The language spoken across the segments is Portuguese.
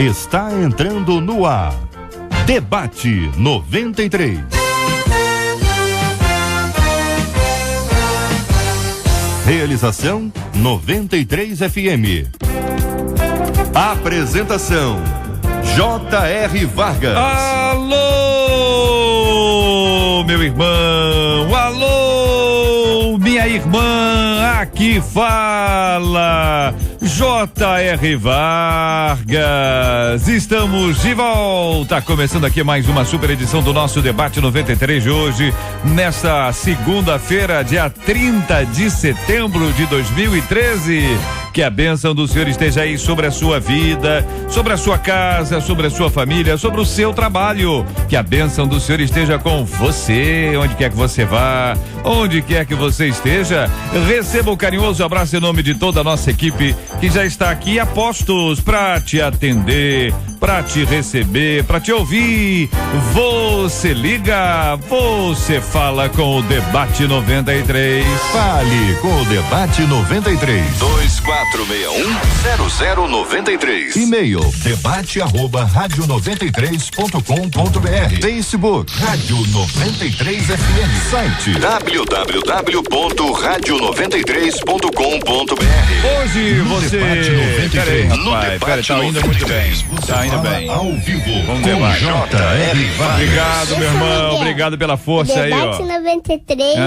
está entrando no ar. Debate 93. Realização 93 FM. Apresentação J.R. Vargas. Alô, meu irmão, alô, minha irmã, aqui fala J.R. Vargas. Estamos de volta, começando aqui mais uma super edição do nosso Debate 93 de hoje, nesta segunda-feira, dia 30 de setembro de 2013. Que a bênção do Senhor esteja aí sobre a sua vida, sobre a sua casa, sobre a sua família, sobre o seu trabalho. Que a bênção do Senhor esteja com você, onde quer que você vá, onde quer que você esteja. Receba um carinhoso abraço em nome de toda a nossa equipe que já está aqui a postos para te atender, para te receber, para te ouvir. Você liga, você fala com o Debate 93. Fale com o Debate 93. 2461-0093. E-mail debate@radio93.com.br. Facebook Rádio 93 FM. Site www.radio93.com.br. Hoje você. Peraí, rapaz, tá indo muito bem. Tá indo bem. Ao vivo Vamos com debate. J.R. Vargas. Obrigado, meu irmão. Obrigado pela força aí, ó. Debate 93,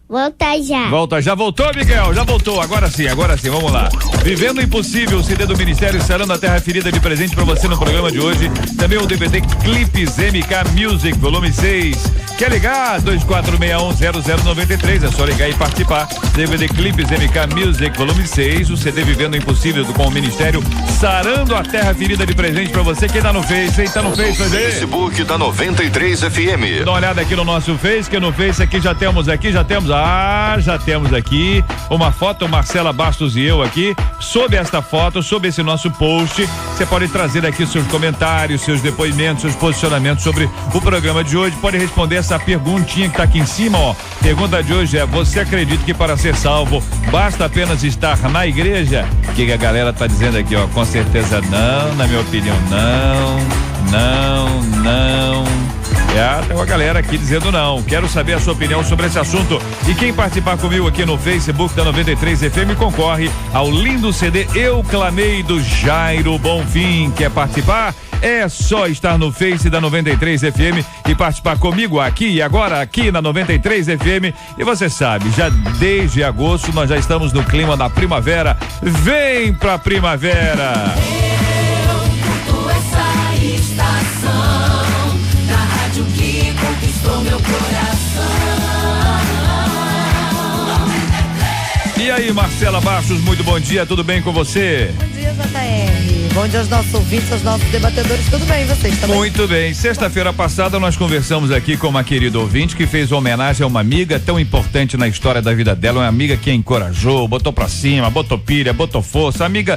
volta já. Volta, já voltou, Miguel? Já voltou, agora sim, vamos lá. Vivendo o Impossível, o CD do Ministério Sarando a Terra Ferida de presente pra você no programa de hoje. Também o DVD Clipes MK Music, volume 6. Quer ligar? 2461-0093, é só ligar e participar. DVD Clipes MK Music, volume 6, o CD Vivendo o Impossível com o Ministério Sarando a Terra Ferida de presente pra você. Quem tá no Face, hein? Tá no Face, no Facebook da 93 FM. Dá uma olhada aqui no nosso Face, que no Face aqui já temos aqui uma foto, Marcela Bastos e eu aqui. Sob esta foto, sob esse nosso post, você pode trazer aqui seus comentários, seus depoimentos, seus posicionamentos sobre o programa de hoje. Pode responder essa perguntinha que tá aqui em cima, ó. Pergunta de hoje é: você acredita que para ser salvo basta apenas estar na igreja? O que a galera tá dizendo aqui, ó? Com certeza não, na minha opinião não. Tem uma galera aqui dizendo não. Quero saber a sua opinião sobre esse assunto. E quem participar comigo aqui no Facebook da 93 FM concorre ao lindo CD Eu Clamei do Jairo Bonfim. Quer participar? É só estar no Face da 93 FM e participar comigo aqui e agora aqui na 93 FM. E você sabe, já desde agosto nós já estamos no clima da primavera. Vem pra primavera! Que conquistou meu coração. E aí, Marcela Bastos, muito bom dia, tudo bem com você? Bom dia, JR. Bom dia aos nossos ouvintes, aos nossos debatedores, tudo bem, vocês também? Muito bem, sexta-feira passada nós conversamos aqui com uma querida ouvinte que fez homenagem a uma amiga tão importante na história da vida dela, uma amiga que a encorajou, botou pra cima, botou pilha, botou força, amiga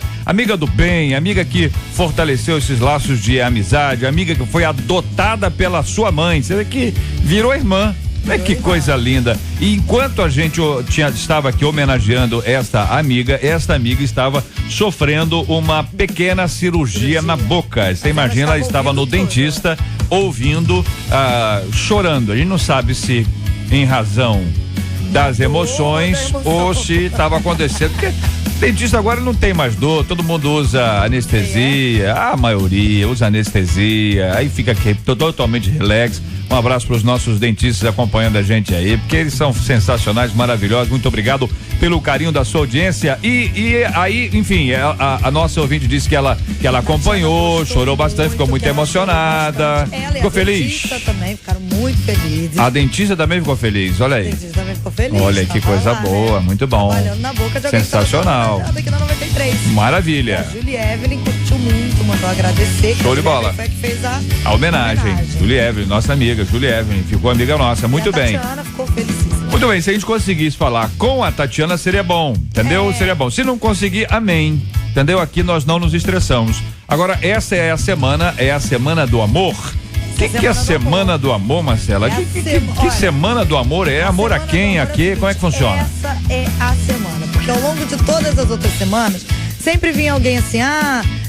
do bem, amiga que fortaleceu esses laços de amizade, amiga que foi adotada pela sua mãe, você vê que virou irmã. Que coisa linda. E enquanto a gente estava aqui homenageando esta amiga estava sofrendo uma pequena cirurgia na boca. Você imagina, ela estava no dentista ouvindo, chorando. A gente não sabe se em razão das emoções ou se estava acontecendo, porque dentista agora não tem mais dor, todo mundo usa anestesia, a maioria usa anestesia, aí fica aqui totalmente relax. Um abraço para os nossos dentistas acompanhando a gente aí, porque eles são sensacionais, maravilhosos. Muito obrigado pelo carinho da sua audiência. E aí, enfim, a nossa ouvinte disse que ela acompanhou, chorou bastante, ficou muito emocionada. Ficou feliz? A dentista também ficaram muito felizes. A dentista também ficou feliz, olha aí. A dentista também ficou feliz. Olha que coisa boa, né? Muito bom. Trabalhando na boca de alguém. Sensacional. Aqui na 93. Maravilha. A Julie Evelyn curtiu muito, mandou agradecer. Show de bola. Foi que fez a homenagem. Julie Evelyn, nossa amiga. Julie Evelyn, ficou amiga nossa, muito bem. A Tatiana ficou felicíssima. Muito bem, se a gente conseguisse falar com a Tatiana seria bom, entendeu? Seria bom. Se não conseguir, amém. Entendeu? Aqui nós não nos estressamos. Agora, essa é a semana do amor. O que é a semana do amor, Marcela? Que semana do amor é? Amor a quem? A quê? Como é que funciona? Essa é a semana, porque ao longo de todas as outras semanas, sempre vinha alguém assim,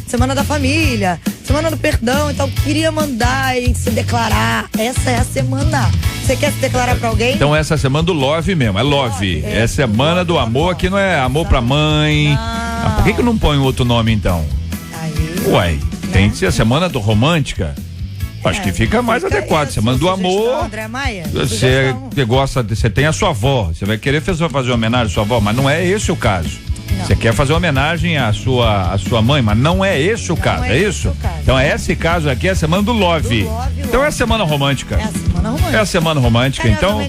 semana da família, semana do perdão, então queria mandar e se declarar. Essa é a semana. Você quer se declarar pra alguém? Então essa é a semana do love mesmo, é love. É semana do amor, que não é amor pra mãe. Por que não põe outro nome então? Aí, Ué, tem que ser a semana do romântica. Acho que fica mais adequado. Semana do amor. André Maia, Você gosta, você tem a sua avó, você vai querer fazer uma homenagem à sua avó, mas não é esse o caso. Você quer fazer uma homenagem à sua mãe, mas não é esse o caso, é isso? Então esse caso aqui é a semana do love. Então é a semana romântica. É a semana romântica. Então,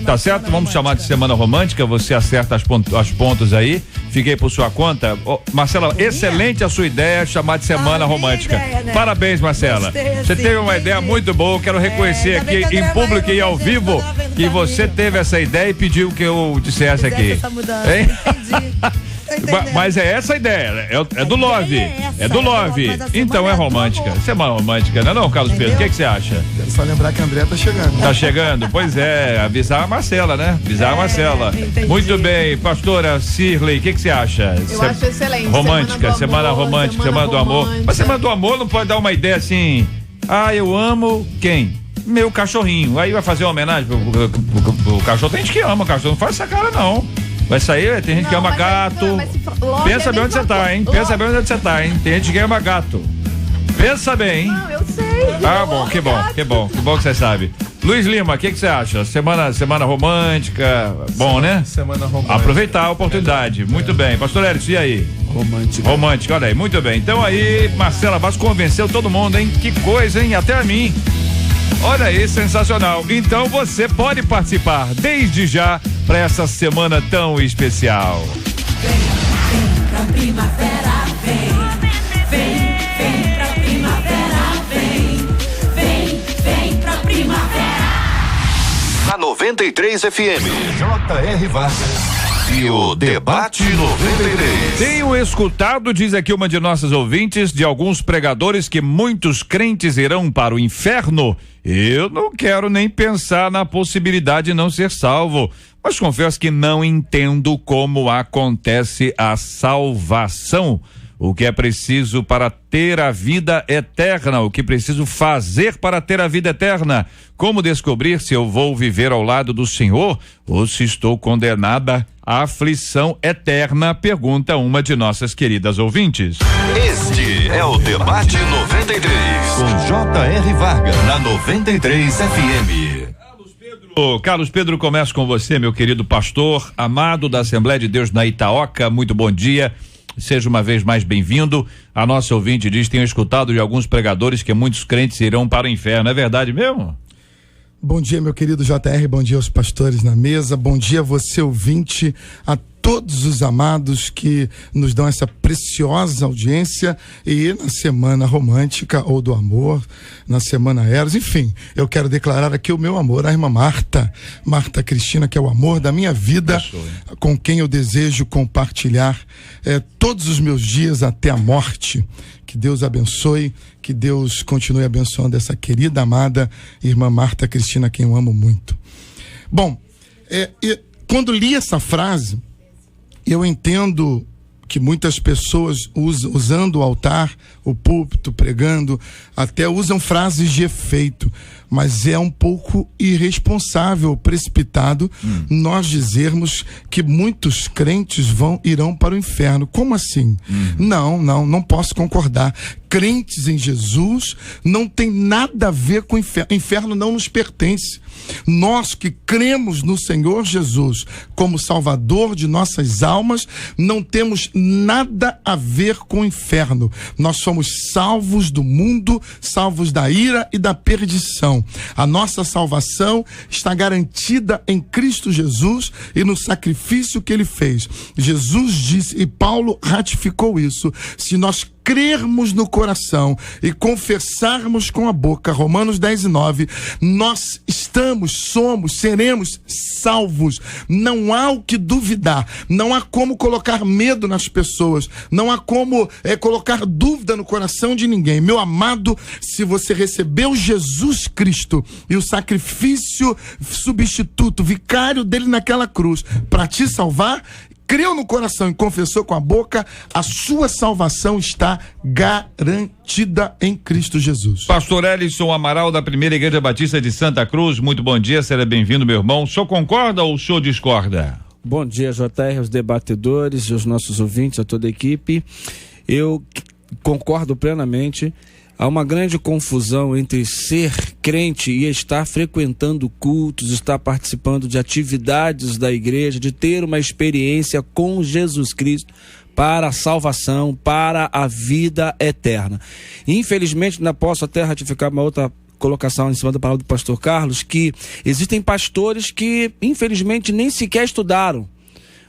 tá certo? Vamos chamar de semana romântica. Você acerta as pontos aí. Fiquei por sua conta. Marcela, excelente a sua ideia, chamar de semana romântica. Ideia, né? Parabéns, Marcela. Você teve uma ideia muito boa. Quero reconhecer aqui em público e ao vivo que você teve essa ideia e pediu que eu dissesse aqui. Essa mudança, entendi. Mas é essa a ideia, é do love. É do love. Então é romântica. Semana romântica, não é não, Carlos Pedro? O que você acha? Quero só lembrar que a André tá chegando. Tá chegando? Pois é, avisar a Marcela, né? Avisar a Marcela. Entendi. Muito bem, pastora Cirlei, o que você acha? Eu acho excelente. Romântica, semana romântica, semana do amor. Mas semana do amor não pode dar uma ideia assim, eu amo quem? Meu cachorrinho. Aí vai fazer uma homenagem pro cachorro. Tem gente que ama o cachorro, não faz essa cara não. Vai sair, tem gente que ama gato. Pensa bem onde você tá, hein? Pensa bem onde você tá, hein? Tem gente que ama gato. Pensa bem, hein? Não, eu sei. Bom, que bom que você sabe. Luiz Lima, o que você acha? Semana romântica, bom, né? Semana romântica. Aproveitar a oportunidade, muito bem. Pastor Hélio, e aí? Romântica, olha aí, muito bem. Então aí, Marcela Vaz convenceu todo mundo, hein? Que coisa, hein? Até a mim. Olha aí, sensacional. Então você pode participar desde já para essa semana tão especial. Vem pra primavera, vem pra primavera, vem pra primavera. Na 93 FM. J.R. Vargas. E o Debate 93. Tenho escutado, diz aqui uma de nossas ouvintes, de alguns pregadores que muitos crentes irão para o inferno. Eu não quero nem pensar na possibilidade de não ser salvo, mas confesso que não entendo como acontece a salvação. O que é preciso para ter a vida eterna? O que preciso fazer para ter a vida eterna? Como descobrir se eu vou viver ao lado do Senhor ou se estou condenada à aflição eterna? Pergunta uma de nossas queridas ouvintes. Este é o Debate 93. Com J.R. Vargas, na 93 FM. Carlos Pedro, começo com você, meu querido pastor, amado da Assembleia de Deus na Itaoca. Muito bom dia. Seja uma vez mais bem-vindo. A nossa ouvinte diz: tenho escutado de alguns pregadores que muitos crentes irão para o inferno. É verdade mesmo? Bom dia, meu querido JR, bom dia aos pastores na mesa, bom dia você ouvinte, a todos os amados que nos dão essa preciosa audiência. E na semana romântica ou do amor, na semana Eros, enfim, eu quero declarar aqui o meu amor à irmã Marta Cristina, que é o amor da minha vida, com quem eu desejo compartilhar todos os meus dias até a morte. Que Deus abençoe, que Deus continue abençoando essa querida, amada irmã Marta Cristina, quem eu amo muito. Bom, quando li essa frase, eu entendo que muitas pessoas usando o altar, o púlpito, pregando, até usam frases de efeito, mas é um pouco irresponsável, precipitado, nós dizermos que muitos crentes irão para o inferno. Como assim? Não posso concordar. Crentes em Jesus não tem nada a ver com o inferno. O inferno não nos pertence. Nós que cremos no Senhor Jesus como Salvador de nossas almas, não temos nada a ver com o inferno. Nós somos salvos do mundo, salvos da ira e da perdição. A nossa salvação está garantida em Cristo Jesus e no sacrifício que ele fez. Jesus disse, e Paulo ratificou isso: se nós crermos no coração e confessarmos com a boca, Romanos 10:9, nós seremos salvos. Não há o que duvidar, não há como colocar medo nas pessoas, não há como colocar dúvida no coração de ninguém. Meu amado, se você recebeu Jesus Cristo e o sacrifício substituto, vicário dele naquela cruz, para te salvar, creu no coração e confessou com a boca, a sua salvação está garantida em Cristo Jesus. Pastor Ellison Amaral, da Primeira Igreja Batista de Santa Cruz, muito bom dia, seja bem-vindo, meu irmão. O senhor concorda ou o senhor discorda? Bom dia, JR, aos debatedores, aos nossos ouvintes, a toda a equipe. Eu concordo plenamente. Há uma grande confusão entre ser crente e estar frequentando cultos, estar participando de atividades da igreja, de ter uma experiência com Jesus Cristo para a salvação, para a vida eterna. Infelizmente, não posso até ratificar uma outra colocação em cima da palavra do pastor Carlos, que existem pastores que, infelizmente, nem sequer estudaram.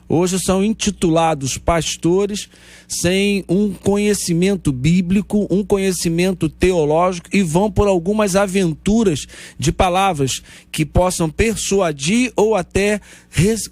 Hoje são intitulados pastores sem um conhecimento bíblico, um conhecimento teológico e vão por algumas aventuras de palavras que possam persuadir ou até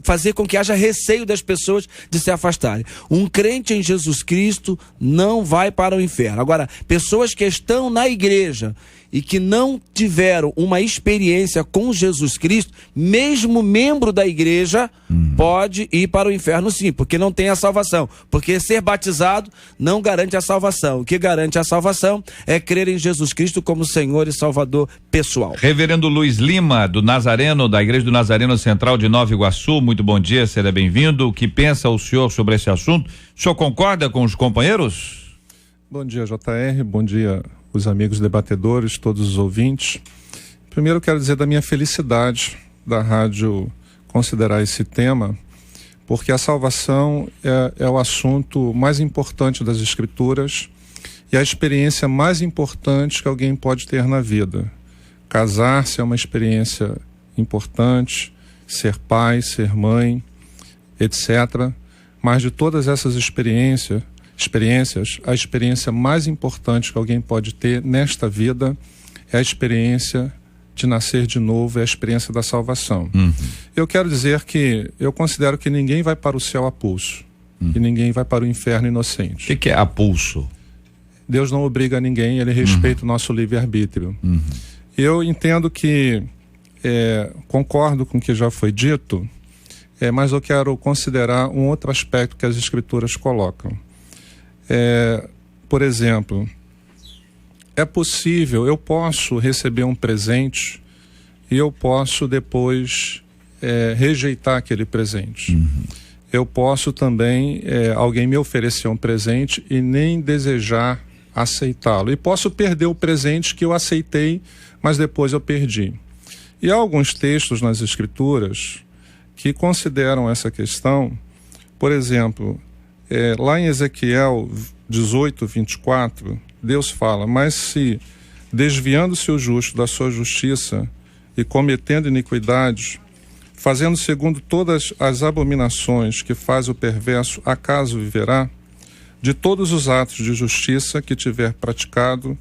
fazer com que haja receio das pessoas de se afastarem. Um crente em Jesus Cristo não vai para o inferno. Agora, pessoas que estão na igreja e que não tiveram uma experiência com Jesus Cristo, mesmo membro da igreja, pode ir para o inferno sim, porque não tem a salvação. Porque ser batizado não garante a salvação. O que garante a salvação é crer em Jesus Cristo como Senhor e Salvador pessoal. Reverendo Luiz Lima, do Nazareno, da Igreja do Nazareno Central de Nova Iguaçu, muito bom dia, seja bem-vindo. O que pensa o senhor sobre esse assunto? O senhor concorda com os companheiros? Bom dia, JR, bom dia os amigos debatedores, todos os ouvintes. Primeiro quero dizer da minha felicidade da rádio considerar esse tema, porque a salvação é o assunto mais importante das Escrituras e a experiência mais importante que alguém pode ter na vida. Casar-se é uma experiência importante, ser pai, ser mãe, etc. Mas de todas essas experiências, a experiência mais importante que alguém pode ter nesta vida é a experiência de nascer de novo, é a experiência da salvação. Eu quero dizer que eu considero que ninguém vai para o céu a pulso e ninguém vai para o inferno inocente. O que é a pulso? Deus não obriga ninguém, ele respeita o nosso livre-arbítrio. Eu entendo que concordo com o que já foi dito, mas eu quero considerar um outro aspecto que as Escrituras colocam. Por exemplo, é possível, eu posso receber um presente e eu posso depois rejeitar aquele presente. Eu posso também, alguém me oferecer um presente e nem desejar aceitá-lo. E posso perder o presente que eu aceitei, mas depois eu perdi. E há alguns textos nas Escrituras que consideram essa questão. Por exemplo, lá em Ezequiel 18, 24, Deus fala: mas se, desviando-se o justo da sua justiça e cometendo iniquidades, fazendo segundo todas as abominações que faz o perverso, acaso viverá? De todos os atos de justiça que tiver praticado,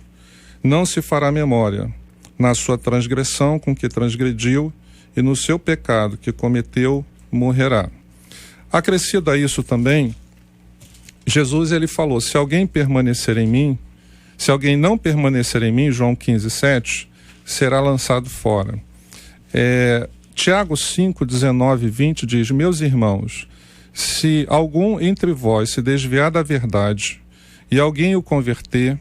não se fará memória, na sua transgressão com que transgrediu e no seu pecado que cometeu, morrerá. Acrescido a isso também, Jesus ele falou: se alguém permanecer em mim, se alguém não permanecer em mim, João 15, 7, será lançado fora. Tiago 5, 19 e 20 diz: meus irmãos, se algum entre vós se desviar da verdade e alguém o converter,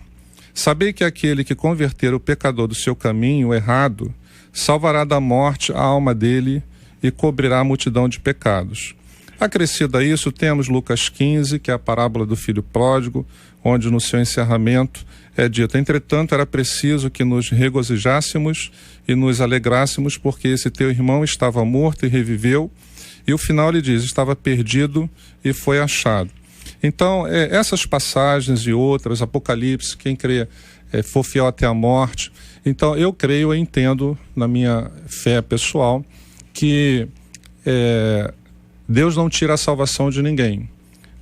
sabei que aquele que converter o pecador do seu caminho errado, salvará da morte a alma dele e cobrirá a multidão de pecados. Acrescido a isso, temos Lucas 15, que é a parábola do filho pródigo, onde no seu encerramento é dito: entretanto, era preciso que nos regozijássemos e nos alegrássemos, porque esse teu irmão estava morto e reviveu. E o final ele diz: estava perdido e foi achado. Então, essas passagens e outras, Apocalipse, quem crê for fiel até a morte. Então, eu creio, eu entendo, na minha fé pessoal, que Deus não tira a salvação de ninguém,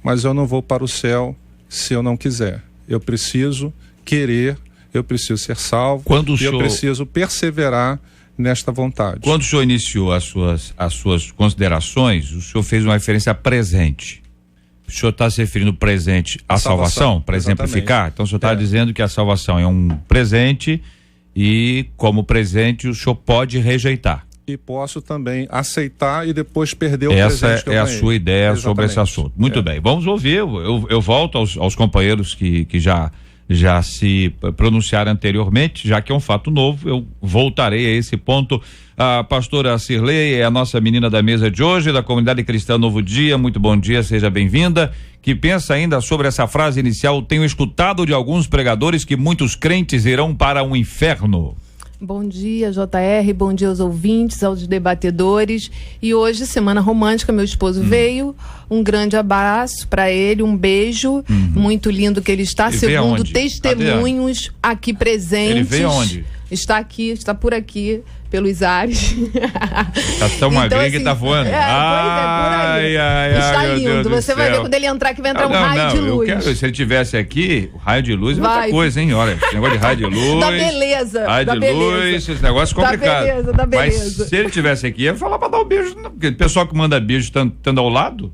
mas eu não vou para o céu se eu não quiser. Eu preciso querer, eu preciso ser salvo, eu preciso perseverar nesta vontade. Quando o senhor iniciou as suas considerações, o senhor fez uma referência a presente. O senhor está se referindo presente à salvação, para exemplificar? Então o senhor está dizendo que a salvação é um presente e, como presente, o senhor pode rejeitar. E posso também aceitar e depois perder o Essa presente que eu é a ganhei. sua ideia. Exatamente. Sobre esse assunto. Muito bem, vamos ouvir. Eu volto aos companheiros que já se pronunciaram anteriormente, já que é um fato novo, eu voltarei a esse ponto. A pastora Cirlei é a nossa menina da mesa de hoje, da Comunidade Cristã Novo Dia. Muito bom dia, seja bem-vinda. Que pensa ainda sobre essa frase inicial: tenho escutado de alguns pregadores que muitos crentes irão para um inferno. Bom dia, JR, bom dia aos ouvintes, aos debatedores. E hoje, semana romântica, meu esposo veio, um grande abraço para ele, um beijo, muito lindo que ele está, segundo testemunhos aqui presentes. Ele veio aonde? Está aqui, está por aqui, pelos ares. Tá tão magrinho que tá voando. Pois é, por aí. Está lindo, você vai ver quando ele entrar que vai entrar um raio de luz. Se ele tivesse aqui, o raio de luz é outra coisa, hein? Olha, esse negócio de raio de luz. Da beleza. Raio da de beleza. luz, esse negócio é complicado. Da beleza. Mas se ele tivesse aqui, ia falar pra dar um beijo. Porque o pessoal que manda beijo estando ao lado.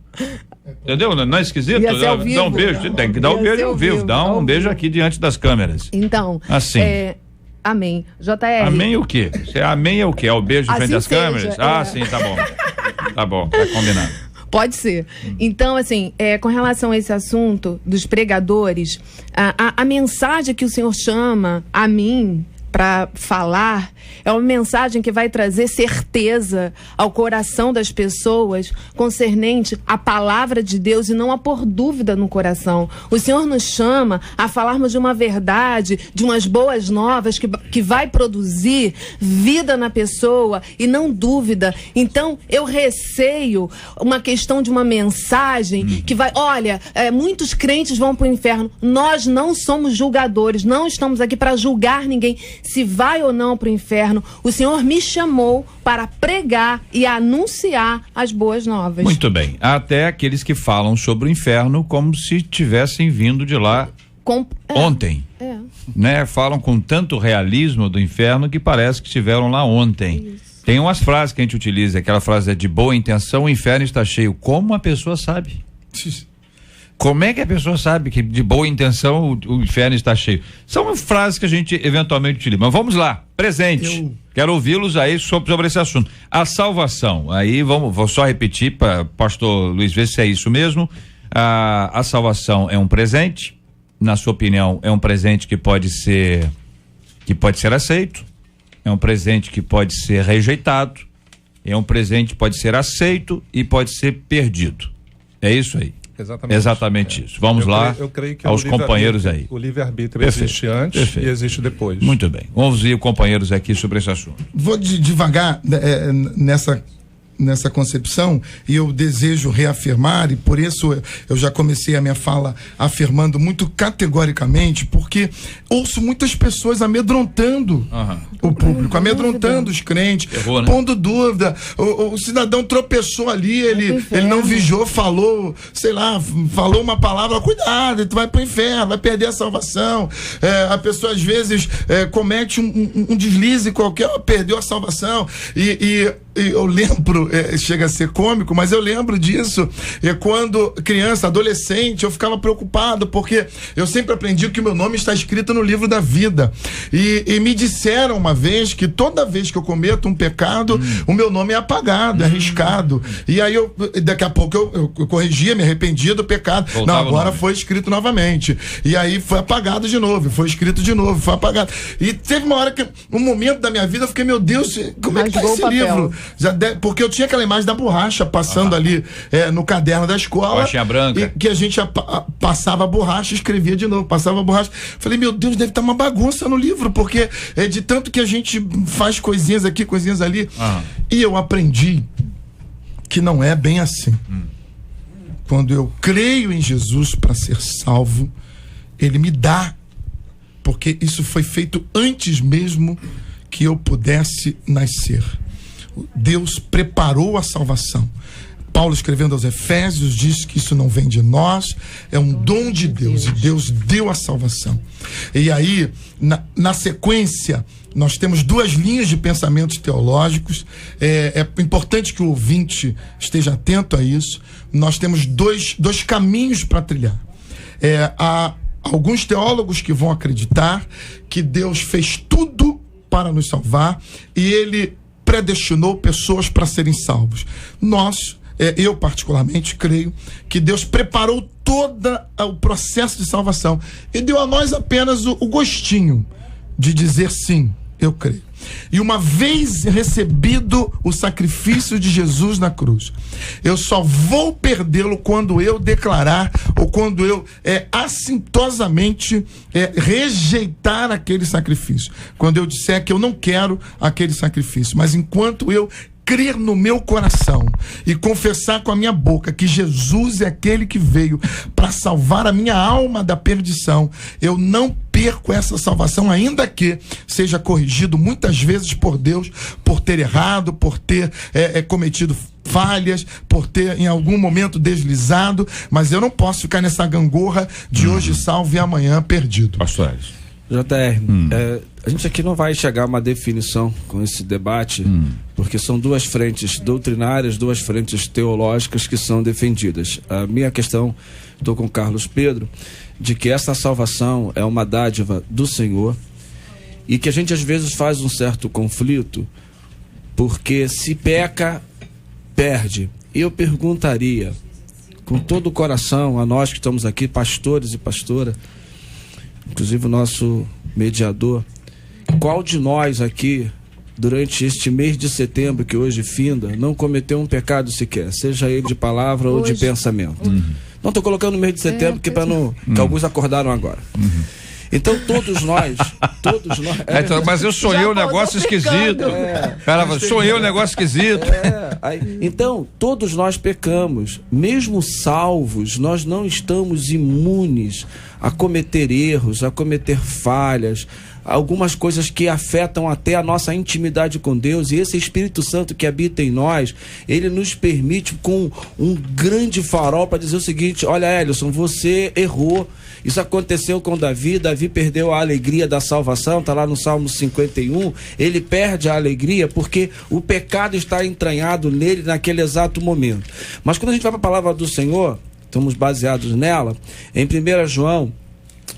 Entendeu? Não é esquisito? Dá um beijo, tem que dar um beijo ao vivo. Dá um beijo aqui diante das câmeras. Então, assim. Amém. JR. Amém o quê? Amém é o quê? É o beijo assim frente às seja, câmeras? Sim, tá bom. Tá bom, tá combinado. Pode ser. Então, assim, com relação a esse assunto dos pregadores, a mensagem que o Senhor chama a mim para falar é uma mensagem que vai trazer certeza ao coração das pessoas concernente à palavra de Deus e não a pôr dúvida no coração. O Senhor nos chama a falarmos de uma verdade, de umas boas novas que vai produzir vida na pessoa e não dúvida. Então, eu receio uma questão de uma mensagem que vai... Olha, muitos crentes vão para o inferno. Nós não somos julgadores, não estamos aqui para julgar ninguém se vai ou não para o inferno. O Senhor me chamou para pregar e anunciar as boas novas. Muito bem. Até aqueles que falam sobre o inferno como se tivessem vindo de lá ontem. Né? Falam com tanto realismo do inferno que parece que estiveram lá ontem. Isso. Tem umas frases que a gente utiliza, aquela frase é de boa intenção, o inferno está cheio. Como a pessoa sabe? Como é que a pessoa sabe que de boa intenção o inferno está cheio? São frases que a gente eventualmente utiliza. Mas vamos lá, presente. Quero ouvi-los aí sobre esse assunto. A salvação, aí vou só repetir para pastor Luiz ver se é isso mesmo. A salvação é um presente, na sua opinião, é um presente que pode ser aceito, é um presente que pode ser rejeitado, é um presente que pode ser aceito e pode ser perdido. É isso aí. Exatamente isso. Vamos lá, eu creio que aos companheiros aí. O livre-arbítrio existe antes e existe depois. Muito bem. Vamos ouvir companheiros aqui sobre esse assunto. Vou devagar nessa concepção e eu desejo reafirmar, e por isso eu já comecei a minha fala afirmando muito categoricamente, porque ouço muitas pessoas amedrontando o público, amedrontando os crentes, pondo dúvida. O cidadão tropeçou ali, ele não vigiou, falou uma palavra, cuidado, tu vai pro inferno, vai perder a salvação. A pessoa às vezes comete um deslize qualquer, perdeu a salvação e eu lembro, chega a ser cômico, mas eu lembro disso, quando criança, adolescente, eu ficava preocupado, porque eu sempre aprendi que o meu nome está escrito no livro da vida, e me disseram uma vez que toda vez que eu cometo um pecado, o meu nome é apagado, é riscado, e aí daqui a pouco eu corrigia, me arrependia do pecado, agora foi escrito novamente, e aí foi apagado de novo, foi escrito de novo, foi apagado, e teve uma hora um momento da minha vida, eu fiquei, meu Deus, como é que tá esse livro? Porque eu tinha aquela imagem da borracha passando ali no caderno da escola. Borrachinha branca. E que a gente passava a borracha e escrevia de novo, passava a borracha. Falei, meu Deus, deve estar uma bagunça no livro, porque de tanto que a gente faz coisinhas aqui, coisinhas ali. E eu aprendi que não é bem assim. Quando eu creio em Jesus para ser salvo, Ele me dá, porque isso foi feito antes mesmo que eu pudesse nascer. Deus preparou a salvação. Paulo, escrevendo aos Efésios, diz que isso não vem de nós, é um dom de Deus, e Deus deu a salvação. E aí, na sequência, nós temos duas linhas de pensamentos teológicos. É importante que o ouvinte esteja atento a isso. Nós temos dois caminhos para trilhar. Há alguns teólogos que vão acreditar que Deus fez tudo para nos salvar, e Ele predestinou pessoas para serem salvos. Eu particularmente creio que Deus preparou todo o processo de salvação e deu a nós apenas o gostinho de dizer sim, eu creio. E uma vez recebido o sacrifício de Jesus na cruz, eu só vou perdê-lo quando eu declarar ou quando eu assintosamente rejeitar aquele sacrifício. Quando eu disser que eu não quero aquele sacrifício. Mas enquanto eu crer no meu coração e confessar com a minha boca que Jesus é aquele que veio para salvar a minha alma da perdição, eu não perco essa salvação, ainda que seja corrigido muitas vezes por Deus por ter errado, por ter cometido falhas, por ter em algum momento deslizado, mas eu não posso ficar nessa gangorra de hoje salvo e amanhã perdido. Pastores. JR, a gente aqui não vai chegar a uma definição com esse debate, porque são duas frentes doutrinárias, duas frentes teológicas que são defendidas. A minha questão, estou com o Carlos Pedro, de que essa salvação é uma dádiva do Senhor e que a gente às vezes faz um certo conflito, porque se peca, perde. E eu perguntaria, com todo o coração, a nós que estamos aqui, pastores e pastora, inclusive o nosso mediador, qual de nós aqui, durante este mês de setembro que hoje finda, não cometeu um pecado sequer, seja ele de palavra ou de pensamento? Não estou colocando no mês de setembro que que alguns acordaram agora. Então todos nós mas eu sonhei um negócio esquisito. Cara, sonhei um negócio esquisito. Então todos nós pecamos. Mesmo salvos, nós não estamos imunes a cometer erros, a cometer falhas, algumas coisas que afetam até a nossa intimidade com Deus. E esse Espírito Santo que habita em nós, ele nos permite com um grande farol para dizer o seguinte: olha, Elison, você errou. Isso aconteceu com Davi. Davi perdeu a alegria da salvação, está lá no Salmo 51. Ele perde a alegria porque o pecado está entranhado nele naquele exato momento. Mas quando a gente vai para a palavra do Senhor, estamos baseados nela, em 1 João,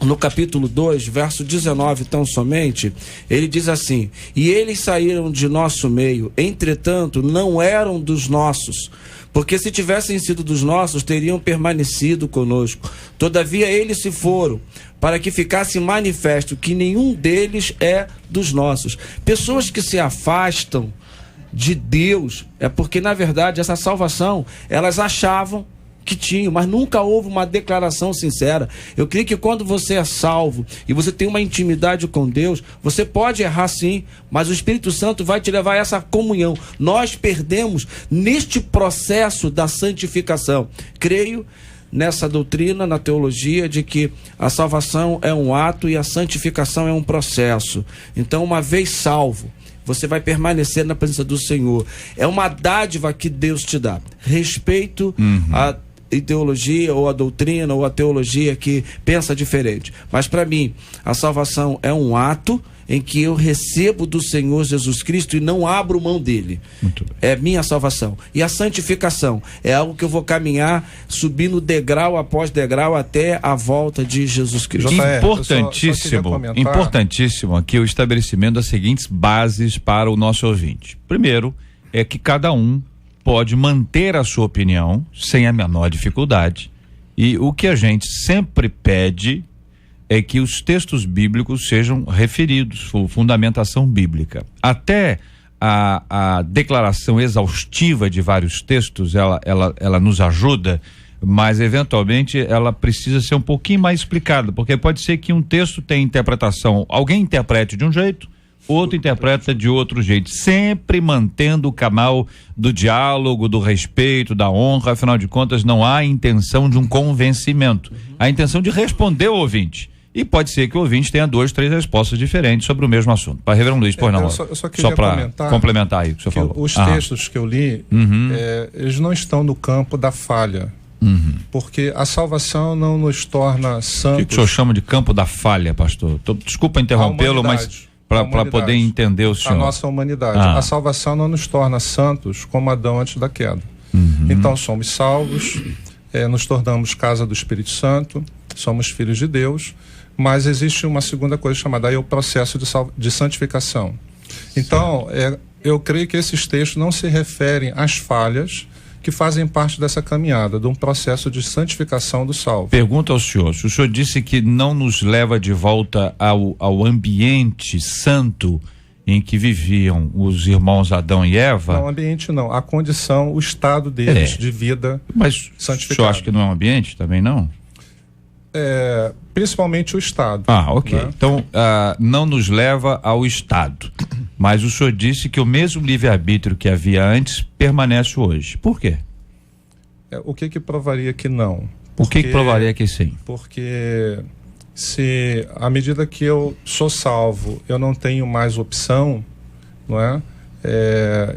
no capítulo 2, verso 19, tão somente, ele diz assim: e eles saíram de nosso meio, entretanto não eram dos nossos, porque se tivessem sido dos nossos, teriam permanecido conosco. Todavia eles se foram, para que ficasse manifesto que nenhum deles é dos nossos. Pessoas que se afastam de Deus é porque, na verdade, essa salvação, elas achavam que tinham, mas nunca houve uma declaração sincera. Eu creio que quando você é salvo e você tem uma intimidade com Deus, você pode errar sim, mas o Espírito Santo vai te levar a essa comunhão. Nós perdemos neste processo da santificação. Creio nessa doutrina, na teologia, de que a salvação é um ato e a santificação é um processo. Então, uma vez salvo, você vai permanecer na presença do Senhor. É uma dádiva que Deus te dá. Respeito a ideologia ou a doutrina ou a teologia que pensa diferente, mas para mim a salvação é um ato em que eu recebo do Senhor Jesus Cristo e não abro mão dele. É minha salvação. E a santificação é algo que eu vou caminhar subindo degrau após degrau até a volta de Jesus Cristo. Importantíssimo aqui o estabelecimento das seguintes bases para o nosso ouvinte. Primeiro, é que cada um pode manter a sua opinião sem a menor dificuldade. E o que a gente sempre pede é que os textos bíblicos sejam referidos, fundamentação bíblica. Até a declaração exaustiva de vários textos, ela nos ajuda, mas eventualmente ela precisa ser um pouquinho mais explicada, porque pode ser que um texto tenha interpretação, alguém interprete de um jeito, outro interpreta de outro jeito, sempre mantendo o canal do diálogo, do respeito, da honra. Afinal de contas, não há intenção de um convencimento, há intenção de responder ao ouvinte. E pode ser que o ouvinte tenha 2, 3 respostas diferentes sobre o mesmo assunto. Para Reverendo Luiz, pois não. Eu só queria para complementar aí o que o senhor falou. Os textos que eu li, eles não estão no campo da falha. Porque a salvação não nos torna santos. O que o senhor chama de campo da falha, pastor? Desculpa interrompê-lo, mas para poder entender o senhor. A nossa humanidade. A salvação não nos torna santos como Adão antes da queda. Então somos salvos, nos tornamos casa do Espírito Santo, somos filhos de Deus, mas existe uma segunda coisa chamada aí o processo de santificação. Então, eu creio que esses textos não se referem às falhas que fazem parte dessa caminhada, de um processo de santificação do salvo. Pergunta ao senhor, se o senhor disse que não nos leva de volta ao ambiente santo em que viviam os irmãos Adão e Eva... Não, ambiente não, a condição, o estado deles de vida santificada. O senhor acha que não é um ambiente também, não? Principalmente o estado. Ok. Né? Então, não nos leva ao estado. Mas o senhor disse que o mesmo livre-arbítrio que havia antes permanece hoje. Por quê? O que provaria que não? O que provaria que sim? Porque se à medida que eu sou salvo, eu não tenho mais opção, não é?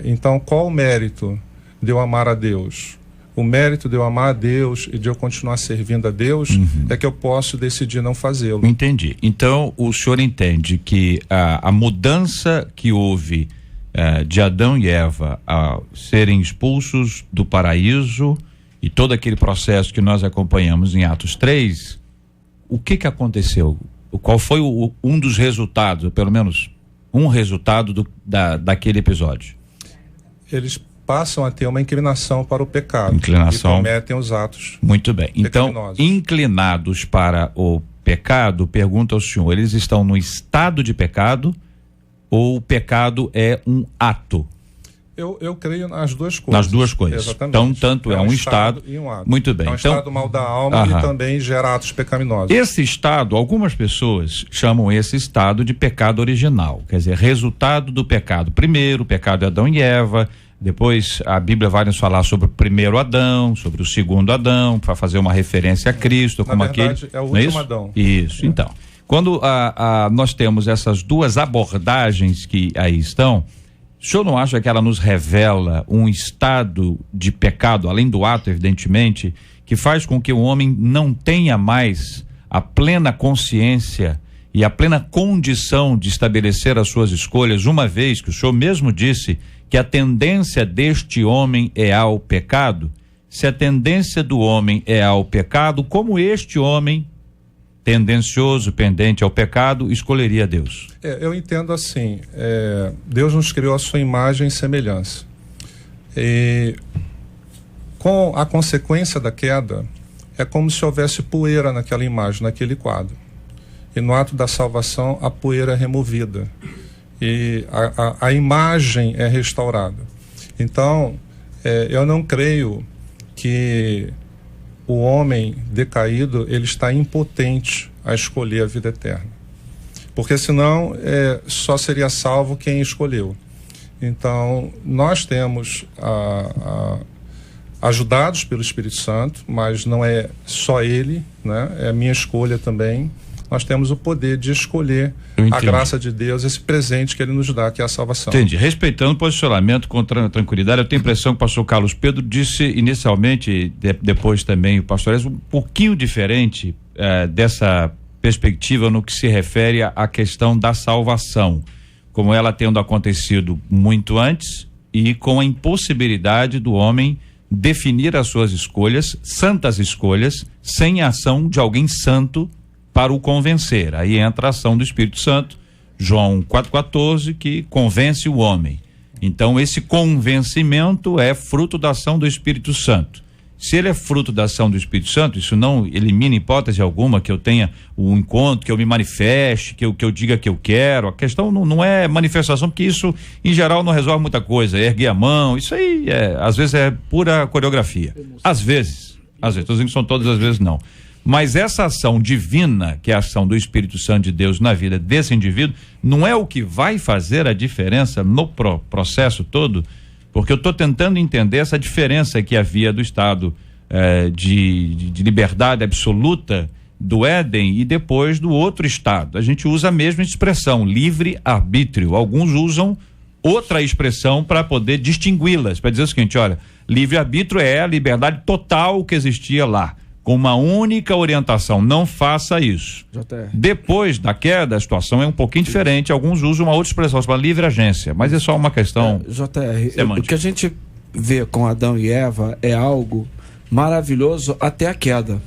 Então, qual o mérito de eu amar a Deus? O mérito de eu amar a Deus e de eu continuar servindo a Deus é que eu posso decidir não fazê-lo. Entendi. Então, o senhor entende que a mudança que houve de Adão e Eva a serem expulsos do paraíso e todo aquele processo que nós acompanhamos em Atos 3, o que aconteceu? Qual foi um dos resultados, ou pelo menos um resultado daquele episódio? Eles passam a ter uma inclinação para o pecado. E cometem os atos. Muito bem. Então, inclinados para o pecado, pergunta ao senhor, eles estão no estado de pecado ou o pecado é um ato? Eu creio nas duas coisas. Nas duas coisas. Exatamente. Então, tanto é um estado e um ato. Muito bem. É um estado mal da alma e também gera atos pecaminosos. Esse estado, algumas pessoas chamam esse estado de pecado original, quer dizer, resultado do pecado. Primeiro, o pecado de Adão e Eva. Depois a Bíblia vai nos falar sobre o primeiro Adão, sobre o segundo Adão, para fazer uma referência a Cristo, como verdade, aquele. É o último Adão. Isso. Então, quando nós temos essas duas abordagens que aí estão, o senhor não acha que ela nos revela um estado de pecado, além do ato, evidentemente, que faz com que o homem não tenha mais a plena consciência e a plena condição de estabelecer as suas escolhas, uma vez que o senhor mesmo disse que a tendência deste homem é ao pecado? Se a tendência do homem é ao pecado, como este homem, tendencioso, pendente ao pecado, escolheria Deus? Eu entendo assim, Deus nos criou a sua imagem e semelhança. E com a consequência da queda, é como se houvesse poeira naquela imagem, naquele quadro. E no ato da salvação, a poeira é removida. E a imagem é restaurada. Então, eu não creio que o homem decaído ele está impotente a escolher a vida eterna, porque senão só seria salvo quem escolheu. Então, nós temos ajudados pelo Espírito Santo, mas não é só ele, né? É a minha escolha também. Nós temos o poder de escolher a graça de Deus, esse presente que ele nos dá, que é a salvação. Entendi. Respeitando o posicionamento com tranquilidade, eu tenho a impressão que o pastor Carlos Pedro disse inicialmente, depois também o pastor Ezio, um pouquinho diferente dessa perspectiva no que se refere à questão da salvação, como ela tendo acontecido muito antes e com a impossibilidade do homem definir as suas escolhas, santas escolhas, sem a ação de alguém santo para o convencer. Aí entra a ação do Espírito Santo, João 4,14, que convence o homem. Então, esse convencimento é fruto da ação do Espírito Santo. Se ele é fruto da ação do Espírito Santo, isso não elimina hipótese alguma que eu tenha um encontro, que eu me manifeste, que eu diga que eu quero. A questão não é manifestação, porque isso, em geral, não resolve muita coisa. Erguer a mão, isso aí, às vezes, é pura coreografia. Às vezes, estou dizendo que são todas as vezes, não. Mas essa ação divina, que é a ação do Espírito Santo de Deus na vida desse indivíduo, não é o que vai fazer a diferença no processo todo, porque eu estou tentando entender essa diferença que havia do estado de liberdade absoluta do Éden e depois do outro estado. A gente usa a mesma expressão, livre-arbítrio. Alguns usam outra expressão para poder distingui-las, para dizer o seguinte: olha, livre-arbítrio é a liberdade total que existia lá, com uma única orientação, não faça isso. JR. Depois da queda, a situação é um pouquinho diferente, alguns usam uma outra expressão, para livre agência, mas é só uma questão JR, o que a gente vê com Adão e Eva é algo maravilhoso até a queda,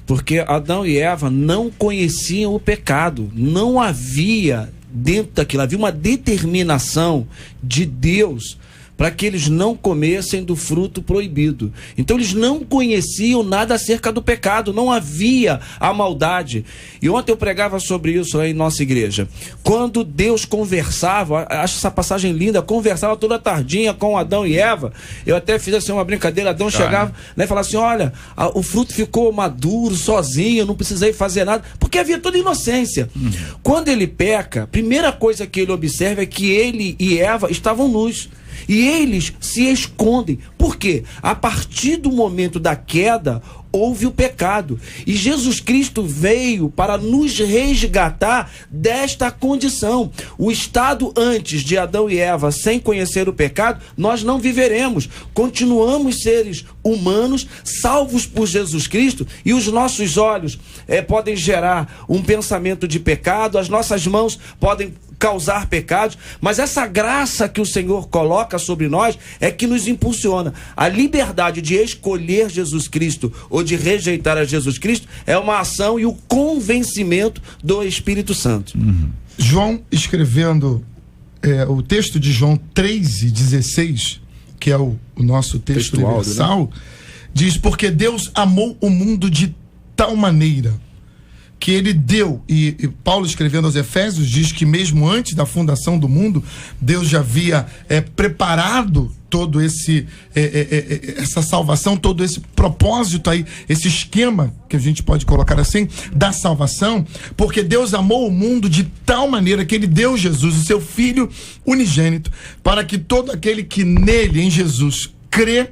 porque Adão e Eva não conheciam o pecado, não havia dentro daquilo, havia uma determinação de Deus para que eles não comessem do fruto proibido. Então eles não conheciam nada acerca do pecado, não havia a maldade. E ontem eu pregava sobre isso aí em nossa igreja. Quando Deus conversava, acho essa passagem linda, conversava toda tardinha com Adão e Eva. Eu até fiz assim uma brincadeira, Adão chegava, né, e falava assim: olha, o fruto ficou maduro, sozinho, não precisei fazer nada, porque havia toda inocência. Quando ele peca, a primeira coisa que ele observa é que ele e Eva estavam nus. E eles se escondem. Por quê? A partir do momento da queda, houve o pecado. E Jesus Cristo veio para nos resgatar desta condição. O estado antes de Adão e Eva, sem conhecer o pecado, nós não viveremos. Continuamos seres humanos, salvos por Jesus Cristo, e os nossos olhos podem gerar um pensamento de pecado, as nossas mãos podem causar pecados, mas essa graça que o Senhor coloca sobre nós é que nos impulsiona. A liberdade de escolher Jesus Cristo ou de rejeitar a Jesus Cristo é uma ação e o convencimento do Espírito Santo. João, escrevendo o texto de João 3:16, que é o nosso texto universal, né? Diz: porque Deus amou o mundo de tal maneira que ele deu, e Paulo escrevendo aos Efésios diz que mesmo antes da fundação do mundo, Deus já havia preparado todo essa salvação, todo esse propósito aí, esse esquema, que a gente pode colocar assim, da salvação, porque Deus amou o mundo de tal maneira que ele deu Jesus, o seu Filho unigênito, para que todo aquele que nele, em Jesus, crê,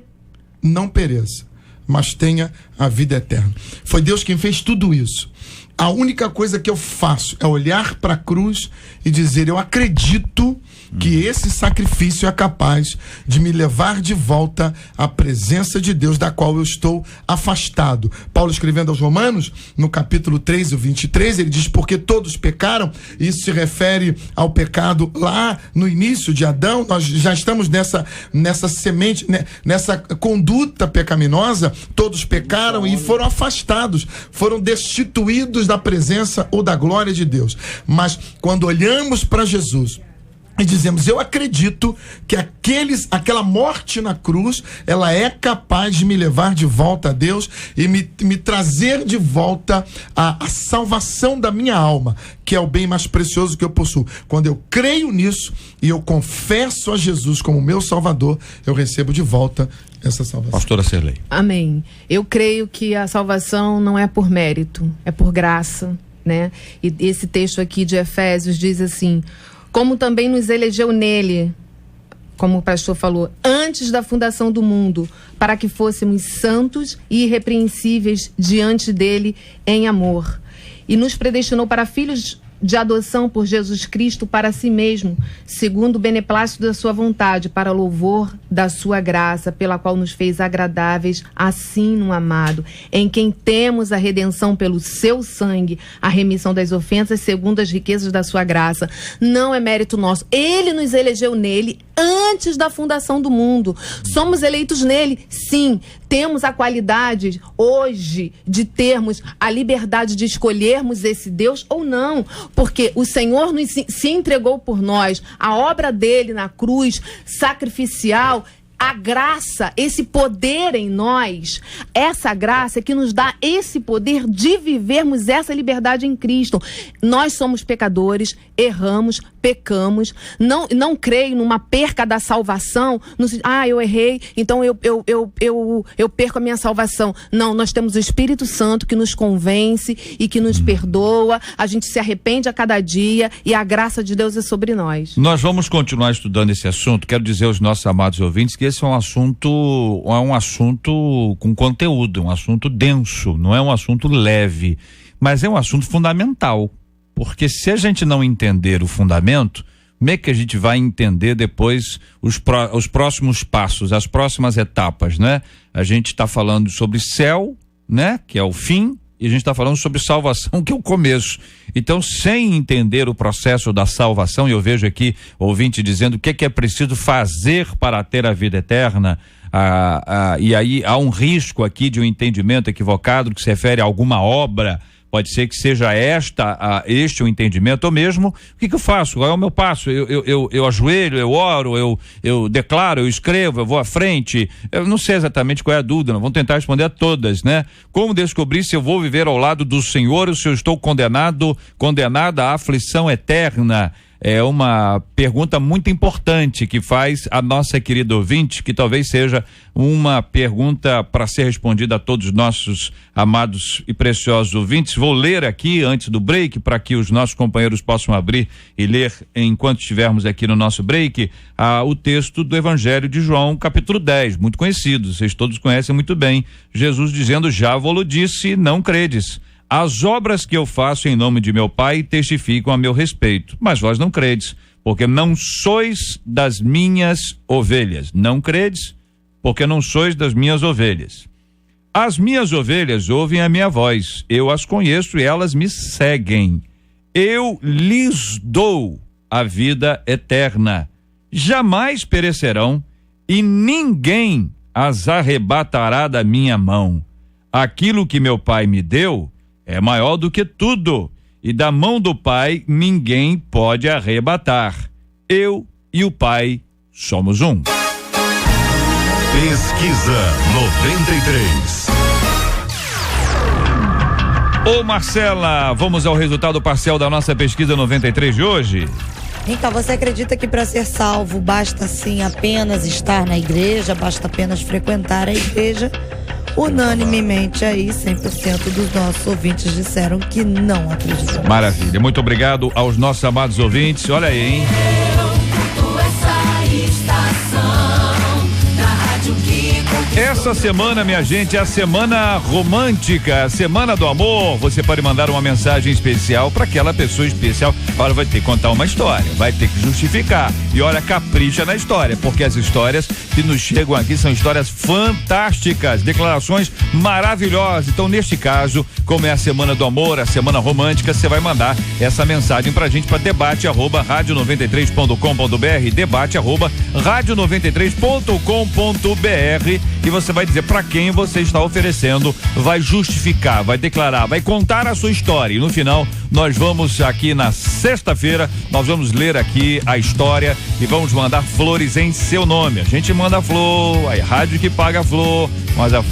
não pereça, mas tenha a vida eterna. Foi Deus quem fez tudo isso. A única coisa que eu faço é olhar para a cruz e dizer: eu acredito que esse sacrifício é capaz de me levar de volta à presença de Deus, da qual eu estou afastado. Paulo, escrevendo aos Romanos, no capítulo 3, o 23, ele diz: porque todos pecaram. Isso se refere ao pecado lá no início de Adão. Nós já estamos nessa semente, nessa conduta pecaminosa. Todos pecaram e foram afastados, foram destituídos da presença ou da glória de Deus. Mas quando olhamos para Jesus e dizemos: eu acredito que aquela morte na cruz, ela é capaz de me levar de volta a Deus e me trazer de volta a salvação da minha alma, que é o bem mais precioso que eu possuo. Quando eu creio nisso e eu confesso a Jesus como meu Salvador, eu recebo de volta essa salvação. Pastora Serlei. Amém. Eu creio que a salvação não é por mérito, é por graça, né? E esse texto aqui de Efésios diz assim: como também nos elegeu nele, como o pastor falou, antes da fundação do mundo, para que fôssemos santos e irrepreensíveis diante dele em amor. E nos predestinou para filhos de adoção por Jesus Cristo para si mesmo, segundo o beneplácito da sua vontade, para louvor da sua graça, pela qual nos fez agradáveis assim no amado, em quem temos a redenção pelo seu sangue, a remissão das ofensas segundo as riquezas da sua graça. Não é mérito nosso, ele nos elegeu nele antes da fundação do mundo. Somos eleitos nele, sim. Temos a qualidade hoje de termos a liberdade de escolhermos esse Deus ou não, porque o Senhor se entregou por nós. A obra dele na cruz sacrificial, a graça, esse poder em nós, essa graça que nos dá esse poder de vivermos essa liberdade em Cristo. Nós somos pecadores, erramos, pecamos, não creio numa perca da salvação, eu errei, então eu perco a minha salvação. Não, nós temos o Espírito Santo que nos convence e que nos perdoa, a gente se arrepende a cada dia e a graça de Deus é sobre nós. Nós vamos continuar estudando esse assunto. Quero dizer aos nossos amados ouvintes que esse é um assunto com conteúdo, um assunto denso, não é um assunto leve, mas é um assunto fundamental. Porque se a gente não entender o fundamento, como é que a gente vai entender depois os próximos passos, as próximas etapas, né? A gente está falando sobre céu, né? Que é o fim, e a gente está falando sobre salvação, que é o começo. Então, sem entender o processo da salvação, e eu vejo aqui ouvinte dizendo o que é preciso fazer para ter a vida eterna, e aí há um risco aqui de um entendimento equivocado que se refere a alguma obra. Pode ser que seja este o entendimento, ou mesmo, o que eu faço? Qual é o meu passo? Eu ajoelho, eu oro, eu declaro, eu escrevo, eu vou à frente. Eu não sei exatamente qual é a dúvida, vamos tentar responder a todas, né? Como descobrir se eu vou viver ao lado do Senhor ou se eu estou condenada à aflição eterna? É uma pergunta muito importante que faz a nossa querida ouvinte, que talvez seja uma pergunta para ser respondida a todos os nossos amados e preciosos ouvintes. Vou ler aqui antes do break para que os nossos companheiros possam abrir e ler enquanto estivermos aqui no nosso break o texto do Evangelho de João, capítulo 10, muito conhecido, vocês todos conhecem muito bem. Jesus dizendo: já vou-lo disse, não credes. As obras que eu faço em nome de meu Pai testificam a meu respeito, mas vós não credes, porque não sois das minhas ovelhas. Não credes, porque não sois das minhas ovelhas. As minhas ovelhas ouvem a minha voz, eu as conheço e elas me seguem. Eu lhes dou a vida eterna. Jamais perecerão e ninguém as arrebatará da minha mão. Aquilo que meu Pai me deu é maior do que tudo, e da mão do Pai ninguém pode arrebatar. Eu e o Pai somos um. Pesquisa 93. Ô Marcela, vamos ao resultado parcial da nossa pesquisa 93 de hoje? Então, você acredita que para ser salvo basta sim apenas estar na igreja, basta apenas frequentar a igreja? Unanimemente aí, 100% dos nossos ouvintes disseram que não acreditam. Maravilha, muito obrigado aos nossos amados ouvintes. Olha aí, hein? Essa semana, minha gente, é a semana romântica, a semana do amor. Você pode mandar uma mensagem especial para aquela pessoa especial. Agora vai ter que contar uma história, vai ter que justificar. E olha, capricha na história, porque as histórias que nos chegam aqui são histórias fantásticas, declarações maravilhosas. Então, neste caso, como é a semana do amor, a semana romântica, você vai mandar essa mensagem pra gente para debate@radio93.com.br, debate@radio93.com.br, e você vai dizer para quem você está oferecendo, vai justificar, vai declarar, vai contar a sua história. E no final, nós vamos aqui na sexta-feira, nós vamos ler aqui a história e vamos mandar flores em seu nome. A gente manda flor, a rádio que paga a flor, mas a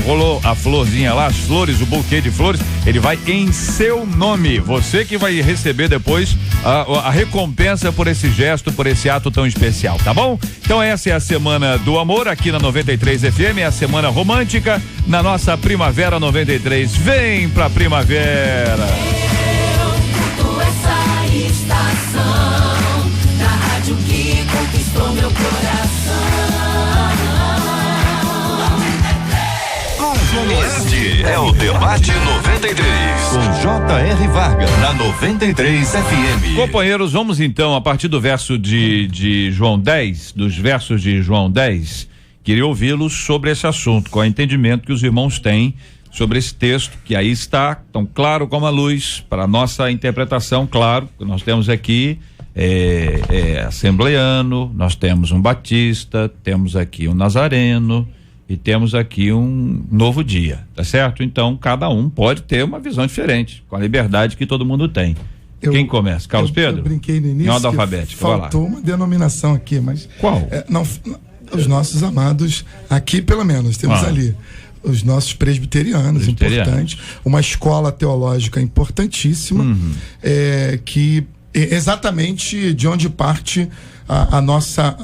florzinha lá, as flores, o buquê de flores, ele vai em seu nome. Você que vai receber depois a recompensa por esse gesto, por esse ato tão especial, tá bom? Então essa é a semana do amor aqui na 93 FM, é a semana romântica na nossa Primavera 93. Vem pra primavera! Essa estação da rádio que conquistou meu coração. Este é o Debate 93. Com J.R. Vargas, na 93 FM. Companheiros, vamos então, a partir do verso de João 10, dos versos de João 10, queria ouvi-los sobre esse assunto, qual é o entendimento que os irmãos têm sobre esse texto, que aí está tão claro como a luz, para a nossa interpretação, claro, nós temos aqui assembleiano, nós temos um batista, temos aqui um nazareno e temos aqui um novo dia, tá certo? Então, cada um pode ter uma visão diferente, com a liberdade que todo mundo tem. Quem começa? Carlos Pedro? Eu brinquei no início. Em ordem alfabética, faltou uma denominação aqui, mas... Qual? Os nossos amados, aqui pelo menos, temos ali os nossos presbiterianos, importante, uma escola teológica importantíssima, que exatamente de onde parte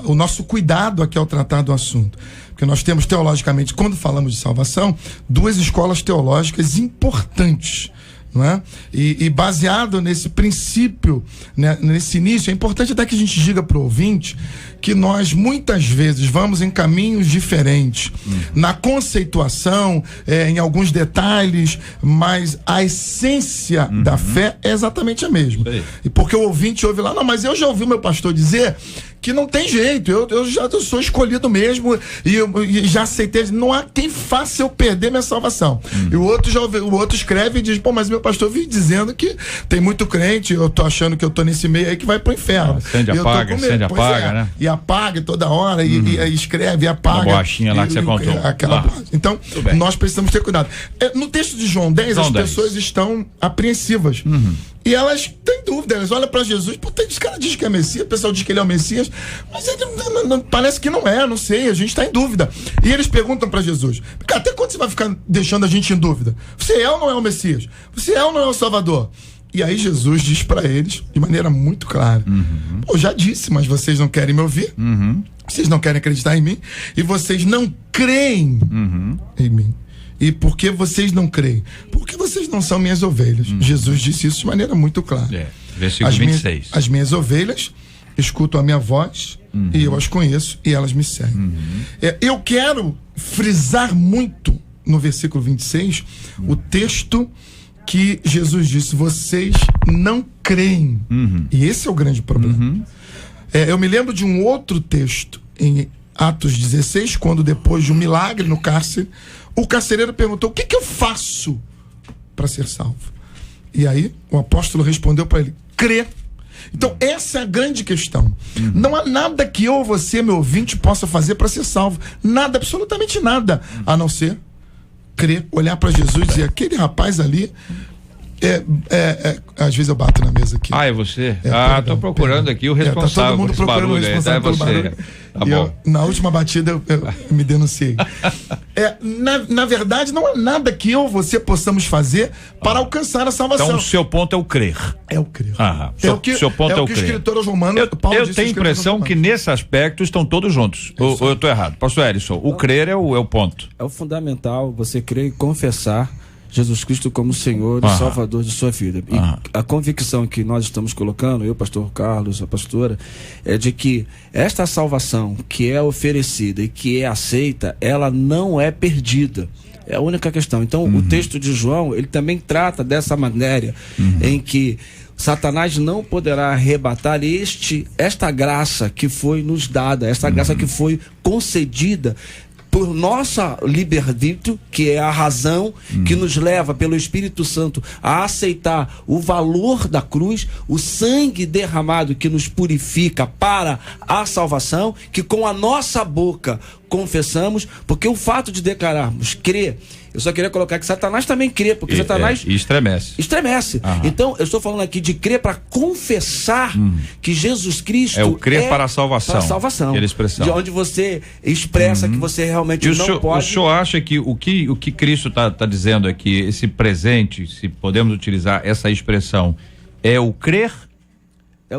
o nosso cuidado aqui ao tratar do assunto. Porque nós temos teologicamente, quando falamos de salvação, duas escolas teológicas importantes, não é? E baseado nesse princípio, né, nesse início, é importante até que a gente diga para o ouvinte que nós muitas vezes vamos em caminhos diferentes na conceituação, em alguns detalhes, mas a essência da fé é exatamente a mesma. E porque o ouvinte ouve lá, não, mas eu já ouvi o meu pastor dizer que não tem jeito, eu já sou escolhido mesmo e já aceitei, não há quem faça eu perder minha salvação. E o outro escreve e diz, pô, mas meu pastor vive dizendo que tem muito crente, eu tô achando que eu tô nesse meio aí que vai pro inferno. Acende, apaga, né? E apaga toda hora, e escreve, e apaga. A borrachinha lá que você contou. Então, nós precisamos ter cuidado. No texto de João 10, as pessoas estão apreensivas. E elas têm dúvida, elas olham para Jesus, esse cara diz que é Messias, o pessoal diz que ele é o Messias, mas ele parece que não é, não sei, a gente está em dúvida. E eles perguntam para Jesus, até quando você vai ficar deixando a gente em dúvida? Você é ou não é o Messias? Você é ou não é o Salvador? E aí Jesus diz para eles, de maneira muito clara, eu já disse, mas vocês não querem me ouvir, vocês não querem acreditar em mim, e vocês não creem em mim. E por que vocês não creem? Porque vocês não são minhas ovelhas. Jesus disse isso de maneira muito clara. Versículo 26. As minhas ovelhas escutam a minha voz e eu as conheço e elas me seguem. Eu quero frisar muito no versículo 26 o texto que Jesus disse, vocês não creem. E esse é o grande problema. Eu me lembro de um outro texto em Atos 16, quando depois de um milagre no cárcere, o carcereiro perguntou, o que eu faço para ser salvo? E aí o apóstolo respondeu para ele, crê. Então essa é a grande questão. Não há nada que eu ou você, meu ouvinte, possa fazer para ser salvo. Nada, absolutamente nada, a não ser crer, olhar para Jesus e dizer, aquele rapaz ali às vezes eu bato na mesa aqui. É você? Tô procurando aqui o responsável. Tá todo mundo procurando o responsável pelo barulho. Tá bom. Na última batida eu me denunciei. Na verdade, não há nada que eu ou você possamos fazer para alcançar a salvação. Então o seu ponto é o crer. É o crer. Seu ponto é o que crer. O escritor aos Romanos, eu tenho a impressão que nesse aspecto estão todos juntos. Ou eu estou errado? Pastor Ellison, o crer é o ponto. É o fundamental, você crer e confessar Jesus Cristo como Senhor e Salvador de sua vida. E a convicção que nós estamos colocando, eu, pastor Carlos, a pastora, é de que esta salvação que é oferecida e que é aceita, ela não é perdida. É a única questão. Então, o texto de João, ele também trata dessa matéria em que Satanás não poderá arrebatar esta graça que foi nos dada, esta graça que foi concedida por nossa livre-arbítrio, que é a razão que nos leva pelo Espírito Santo a aceitar o valor da cruz, o sangue derramado que nos purifica para a salvação, que com a nossa boca confessamos, porque o fato de declararmos crer, eu só queria colocar que Satanás também crê, porque Satanás estremece. Então, eu estou falando aqui de crer para confessar que Jesus Cristo é o crer para a salvação. Para a salvação. De onde você expressa que você realmente não pode. O senhor acha que o que Cristo está dizendo aqui, esse presente, se podemos utilizar essa expressão, é o crer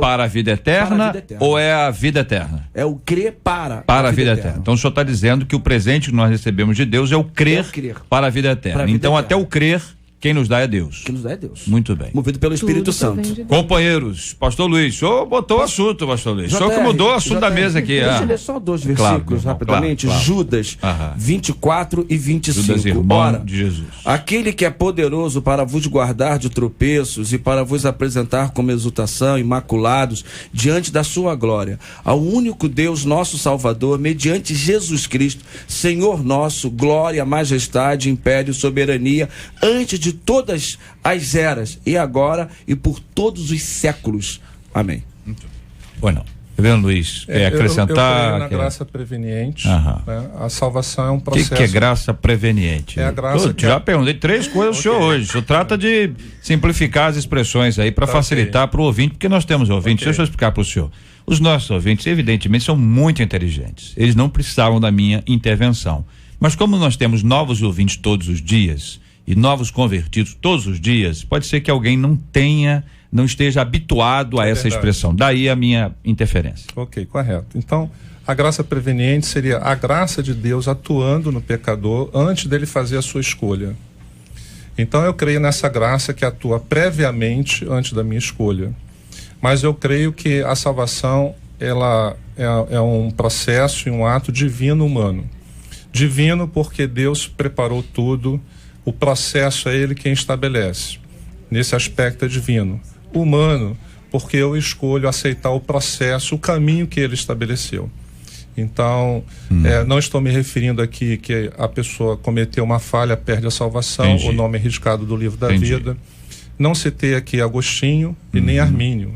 para a vida eterna ou é a vida eterna? É o crer para a vida eterna. Então o senhor está dizendo que o presente que nós recebemos de Deus é o crer para a vida eterna. Então até o crer, quem nos dá é Deus. Quem nos dá é Deus. Muito bem. Movido pelo Espírito Santo. Companheiros, pastor Luiz, o senhor botou o assunto, pastor Luiz. O senhor que mudou o assunto da mesa aqui. Deixa eu ler só 2 versículos rapidamente. Claro. Judas 24 e 25. Judas, irmão de Jesus. Aquele que é poderoso para vos guardar de tropeços e para vos apresentar como exultação, imaculados, diante da sua glória. Ao único Deus, nosso Salvador, mediante Jesus Cristo, Senhor nosso, glória, majestade, império, soberania, antes de todas as eras, e agora e por todos os séculos. Amém. Bueno, Reverendo Luiz, quer acrescentar? Eu creio na graça preveniente. Né? A salvação é um processo. O que é graça preveniente? É a graça já perguntei 3 coisas ao senhor hoje. O senhor trata de simplificar as expressões aí para facilitar para o ouvinte, porque nós temos ouvintes. Deixa eu explicar para o senhor. Os nossos ouvintes, evidentemente, são muito inteligentes. Eles não precisavam da minha intervenção. Mas como nós temos novos ouvintes todos os dias e novos convertidos todos os dias, pode ser que alguém não esteja habituado a essa expressão. Daí a minha interferência. Ok, correto. Então, a graça preveniente seria a graça de Deus atuando no pecador antes dele fazer a sua escolha. Então, eu creio nessa graça que atua previamente antes da minha escolha. Mas eu creio que a salvação, ela é um processo e um ato divino humano. Divino porque Deus preparou tudo. O processo é ele quem estabelece. Nesse aspecto é divino. Humano, porque eu escolho aceitar o processo, o caminho que ele estabeleceu. Então, não estou me referindo aqui que a pessoa cometeu uma falha, perde a salvação, Entendi. o nome é riscado do livro da Entendi. vida. Não citei aqui Agostinho e nem Armínio.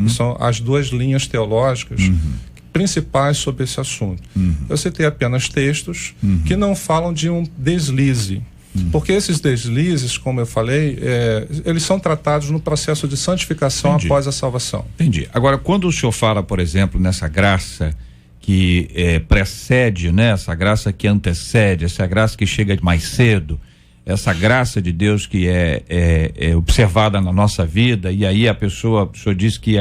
São as duas linhas teológicas principais sobre esse assunto. Eu citei apenas textos que não falam de um deslize. Porque esses deslizes, como eu falei, eles são tratados no processo de santificação Entendi. após a salvação. Entendi. Agora, quando o senhor fala, por exemplo, nessa graça que precede, né? Essa graça que antecede, essa graça que chega mais cedo, essa graça de Deus que é observada na nossa vida, e aí o senhor diz que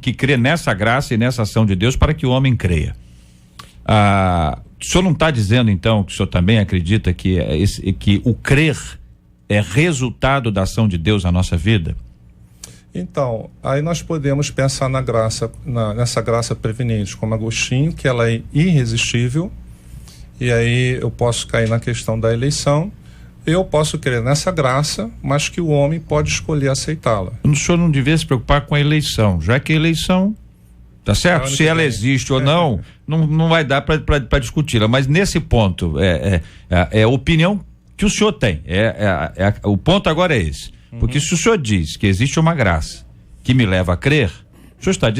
que crê nessa graça e nessa ação de Deus para que o homem creia. O senhor não está dizendo, então, que o senhor também acredita que o crer é resultado da ação de Deus na nossa vida? Então, aí nós podemos pensar na graça, nessa graça preveniente, como Agostinho, que ela é irresistível, e aí eu posso cair na questão da eleição. Eu posso crer nessa graça, mas que o homem pode escolher aceitá-la. O senhor não devia se preocupar com a eleição, já que a eleição, tá certo? Se ela existe ou não, não vai dar para discuti-la, mas nesse ponto, é a opinião que o senhor tem, o ponto agora é esse, porque se o senhor diz que existe uma graça que me leva a crer, o senhor está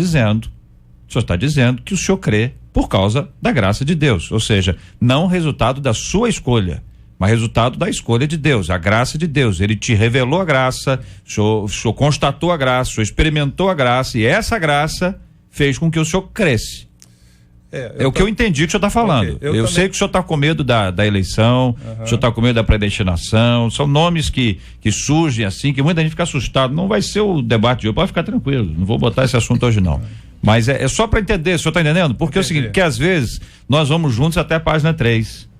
dizendo que o senhor crê por causa da graça de Deus, ou seja, não resultado da sua escolha, mas resultado da escolha de Deus, a graça de Deus. Ele te revelou a graça, o senhor constatou a graça, o senhor experimentou a graça, e essa graça fez com que o senhor cresce. É o que eu entendi que o senhor está falando. Okay, eu sei que o senhor está com medo da eleição, o senhor está com medo da predestinação, são nomes que surgem assim, que muita gente fica assustado. Não vai ser o debate de hoje, pode ficar tranquilo, não vou botar esse assunto hoje não. Mas é só para entender, o senhor está entendendo? Porque é o seguinte, que às vezes nós vamos juntos até a página 3.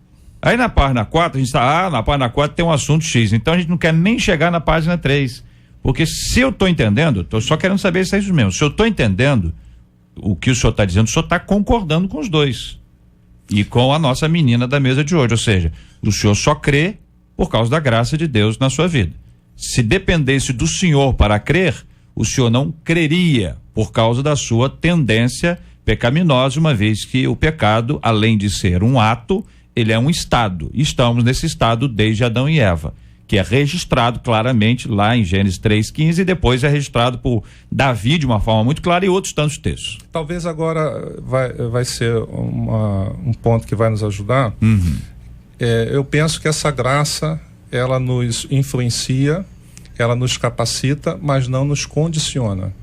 Aí na página 4, a gente está, na página 4 tem um assunto X, então a gente não quer nem chegar na página 3, porque se eu estou entendendo, estou só querendo saber se é isso mesmo, se eu estou entendendo o que o senhor está dizendo, o senhor está concordando com os dois, e com a nossa menina da mesa de hoje, ou seja, o senhor só crê por causa da graça de Deus na sua vida. Se dependesse do senhor para crer, o senhor não creria por causa da sua tendência pecaminosa, uma vez que o pecado, além de ser um ato, ele é um estado, e estamos nesse estado desde Adão e Eva, que é registrado claramente lá em Gênesis 3:15 e depois é registrado por Davi de uma forma muito clara e outros tantos textos. Talvez agora vai ser um ponto que vai nos ajudar. Eu penso que essa graça, ela nos influencia, ela nos capacita, mas não nos condiciona.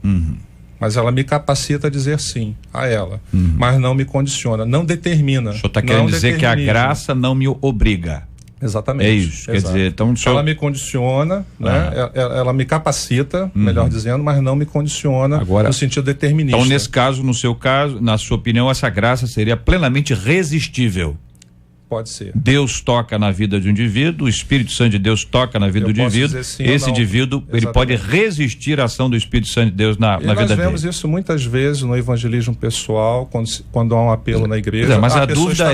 Mas ela me capacita a dizer sim a ela, mas não me condiciona, não determina. O senhor está querendo dizer que a graça não me obriga. Exatamente. É isso, quer dizer, então ela me condiciona, né? Ela me capacita, melhor dizendo, mas não me condiciona agora, no sentido determinista. Então, nesse caso, no seu caso, na sua opinião, essa graça seria plenamente resistível. Pode ser. Deus toca na vida de um indivíduo, o Espírito Santo de Deus toca na vida do indivíduo, esse indivíduo, ele pode resistir à ação do Espírito Santo de Deus na vida dele. Nós vemos isso muitas vezes no evangelismo pessoal, quando há um apelo na igreja. Mas a dúvida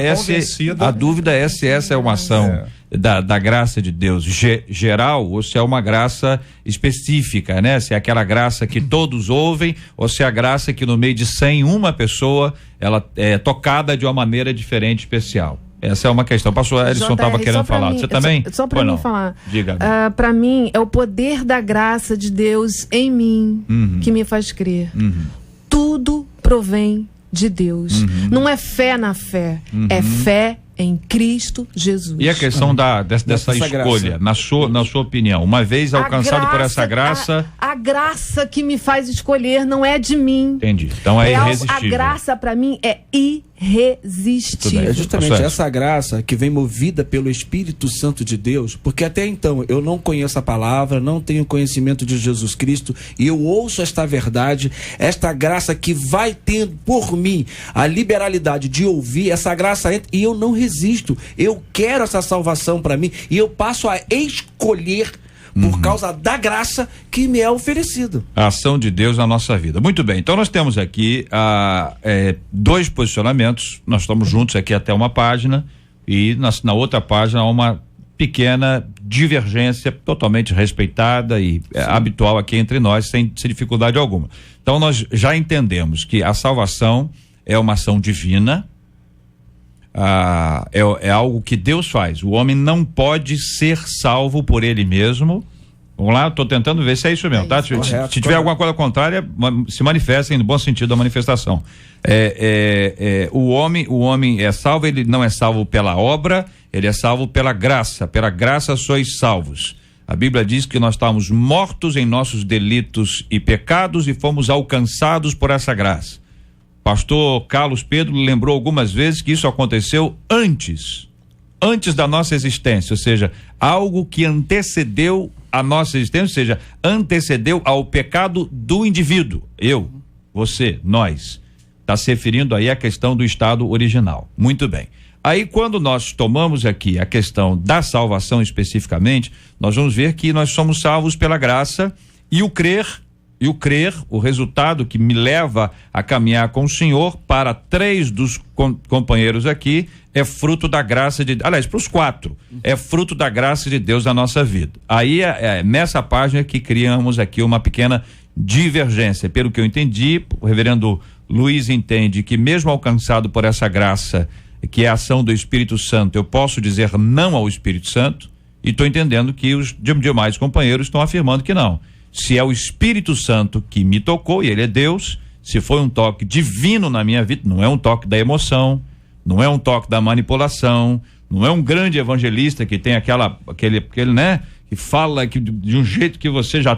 é se essa é uma ação da graça de Deus geral, ou se é uma graça específica, né? Se é aquela graça que todos ouvem, ou se é a graça que no meio de 100, uma pessoa, ela é tocada de uma maneira diferente, especial. Essa é uma questão. O pastor Edson estava querendo falar. Você também? Só para mim falar. Diga. Para mim, é o poder da graça de Deus em mim que me faz crer. Tudo provém de Deus. Não é fé na fé, é fé em Cristo Jesus. E a questão dessa escolha, na sua opinião, uma vez alcançado por essa graça... A graça que me faz escolher não é de mim. Entendi. Então é irresistível. A graça para mim é irresistível. É justamente essa graça que vem movida pelo Espírito Santo de Deus, porque até então eu não conheço a palavra, não tenho conhecimento de Jesus Cristo, e eu ouço esta verdade, esta graça que vai tendo por mim a liberalidade de ouvir, essa graça entra e eu não resisto, eu quero essa salvação para mim e eu passo a escolher por causa da graça que me é oferecida. A ação de Deus na nossa vida. Muito bem, então nós temos aqui 2 posicionamentos, nós estamos juntos aqui até uma página e na outra página há uma pequena divergência totalmente respeitada e habitual aqui entre nós, sem dificuldade alguma. Então nós já entendemos que a salvação é uma ação divina, é algo que Deus faz. O homem não pode ser salvo por ele mesmo. Vamos lá, estou tentando ver se é isso mesmo, tá? Se tiver alguma coisa contrária, se manifestem no bom sentido da manifestação. O homem é salvo, ele não é salvo pela obra, ele é salvo pela graça sois salvos. A Bíblia diz que nós estávamos mortos em nossos delitos e pecados e fomos alcançados por essa graça. Pastor Carlos Pedro lembrou algumas vezes que isso aconteceu antes da nossa existência, ou seja, algo que antecedeu a nossa existência, ou seja, antecedeu ao pecado do indivíduo. Eu, você, nós. Está se referindo aí à questão do estado original. Muito bem. Aí, quando nós tomamos aqui a questão da salvação especificamente, nós vamos ver que nós somos salvos pela graça e o crer, o resultado que me leva a caminhar com o Senhor, para 3 dos companheiros aqui, é fruto da graça de Deus. Aliás, para os 4, é fruto da graça de Deus na nossa vida. Aí nessa página que criamos aqui uma pequena divergência. Pelo que eu entendi, o reverendo Luiz entende que mesmo alcançado por essa graça, que é a ação do Espírito Santo, eu posso dizer não ao Espírito Santo, e estou entendendo que os demais companheiros estão afirmando que não. Se é o Espírito Santo que me tocou, e ele é Deus, se foi um toque divino na minha vida, não é um toque da emoção, não é um toque da manipulação, não é um grande evangelista que tem aquele, né, que fala que de um jeito que você já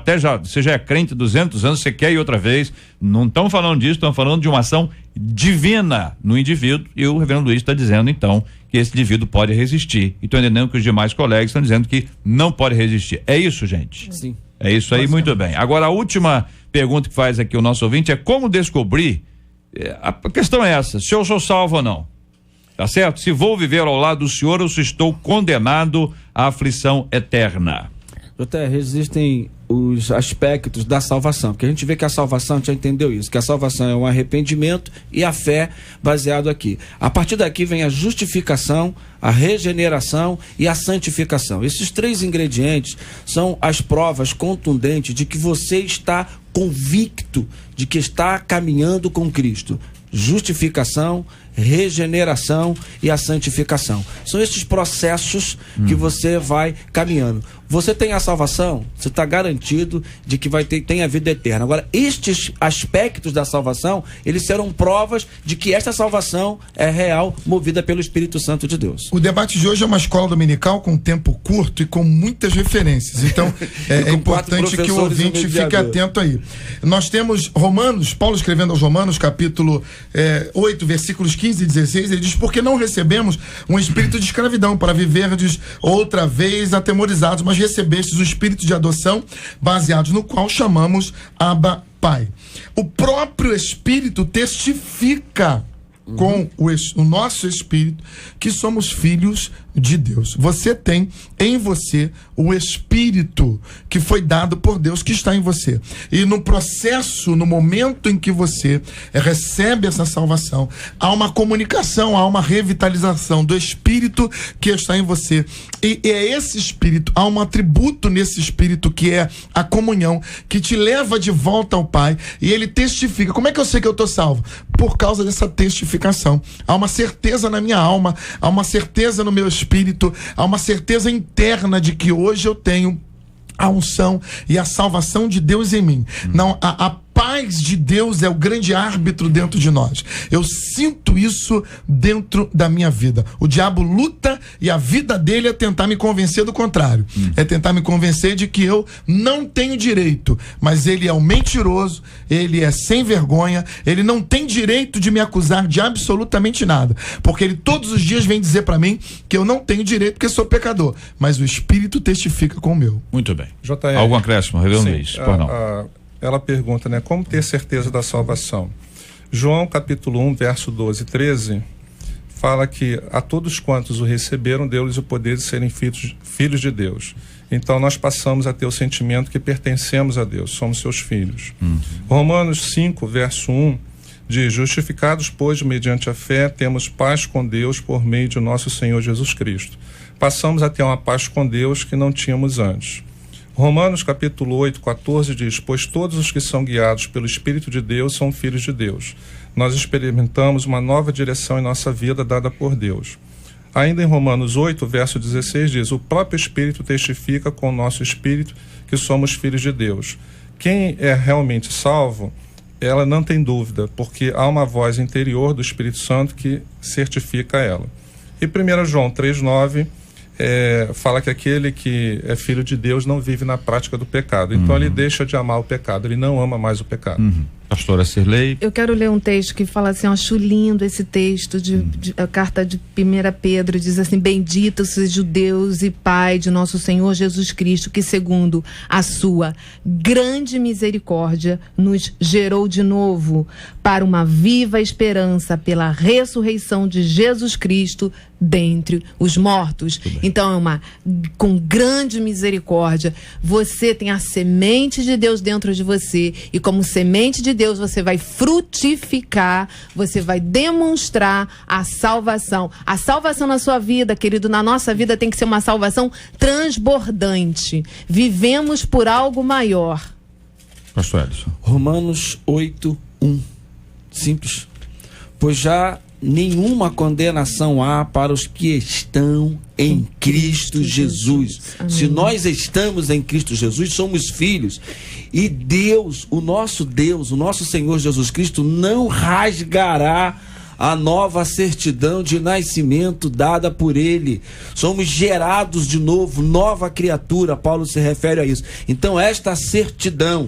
é crente 200 anos, você quer ir outra vez. Não estão falando disso, estão falando de uma ação divina no indivíduo, e o reverendo Luiz está dizendo então que esse indivíduo pode resistir. E estou entendendo que os demais colegas estão dizendo que não pode resistir. É isso, gente? Sim. É isso aí, muito bem. Agora, a última pergunta que faz aqui o nosso ouvinte é como descobrir, a questão é essa, se eu sou salvo ou não, tá certo? Se vou viver ao lado do Senhor ou se estou condenado à aflição eterna. JR, existem os aspectos da salvação, porque a gente vê que a salvação, a gente já entendeu isso, que a salvação é um arrependimento e a fé baseado aqui. A partir daqui vem a justificação, a regeneração e a santificação. Esses 3 ingredientes são as provas contundentes de que você está convicto de que está caminhando com Cristo. Justificação, regeneração e a santificação. São esses processos que você vai caminhando. Você tem a salvação, você está garantido de que tem a vida eterna. Agora, estes aspectos da salvação, eles serão provas de que esta salvação é real, movida pelo Espírito Santo de Deus. O debate de hoje é uma escola dominical com tempo curto e com muitas referências. Então, é importante que o ouvinte fique atento aí. Nós temos Romanos, Paulo escrevendo aos Romanos, capítulo 8, versículos 15 e 16, ele diz: porque não recebemos um espírito de escravidão para viverdes outra vez atemorizados, mas recebestes o espírito de adoção, baseados no qual chamamos Abba Pai. O próprio Espírito testifica com o nosso espírito que somos filhos de Deus. Você tem em você o Espírito que foi dado por Deus, que está em você. E no processo, no momento em que você recebe essa salvação, há uma comunicação, há uma revitalização do Espírito que está em você. E é esse Espírito, há um atributo nesse Espírito que é a comunhão, que te leva de volta ao Pai, e ele testifica. Como é que eu sei que eu estou salvo? Por causa dessa testificação. Há uma certeza na minha alma, há uma certeza no meu espírito, há uma certeza interna de que hoje eu tenho a unção e a salvação de Deus em mim. Não, a paz de Deus é o grande árbitro dentro de nós. Eu sinto isso dentro da minha vida. O diabo luta e a vida dele é tentar me convencer do contrário. É tentar me convencer de que eu não tenho direito. Mas ele é um mentiroso, ele é sem vergonha, ele não tem direito de me acusar de absolutamente nada. Porque ele todos os dias vem dizer para mim que eu não tenho direito porque sou pecador. Mas o Espírito testifica com o meu. Muito bem. JR. Algum acréscimo, reverendo Luiz? Ela pergunta, né, como ter certeza da salvação? João capítulo 1, verso 12 e 13, fala que a todos quantos o receberam, deu-lhes o poder de serem filhos de Deus. Então nós passamos a ter o sentimento que pertencemos a Deus, somos seus filhos. Romanos 5, verso 1, diz: justificados, pois, mediante a fé, temos paz com Deus por meio de nosso Senhor Jesus Cristo. passamos a ter uma paz com Deus que não tínhamos antes. Romanos capítulo 8, 14 diz: pois todos os que são guiados pelo Espírito de Deus são filhos de Deus. Nós experimentamos uma nova direção em nossa vida dada por Deus. Ainda em Romanos 8, verso 16 diz: o próprio Espírito testifica com o nosso Espírito que somos filhos de Deus. Quem é realmente salvo, ela não tem dúvida, porque há uma voz interior do Espírito Santo que certifica ela. E 1 João 3,9 fala que aquele que é filho de Deus não vive na prática do pecado. Então ele deixa de amar o pecado, ele não ama mais o pecado. Pastora Cirlei. Eu quero ler um texto que fala assim, eu acho lindo esse texto, a carta de 1 Pedro, diz assim: bendito seja o Deus e Pai de nosso Senhor Jesus Cristo, que segundo a sua grande misericórdia nos gerou de novo para uma viva esperança pela ressurreição de Jesus Cristo dentre os mortos. Então com grande misericórdia, você tem a semente de Deus dentro de você, e como semente de Deus você vai frutificar, você vai demonstrar a salvação. A salvação na sua vida, querido, na nossa vida, tem que ser uma salvação transbordante. Vivemos por algo maior. Pastor Edson. Romanos 8, 1. Simples. Pois já nenhuma condenação há para os que estão em Cristo Jesus. Amém. Se nós estamos em Cristo Jesus, somos filhos. E Deus, o nosso Senhor Jesus Cristo, não rasgará a nova certidão de nascimento dada por Ele. Somos gerados de novo, nova criatura. Paulo se refere a isso. Então, esta certidão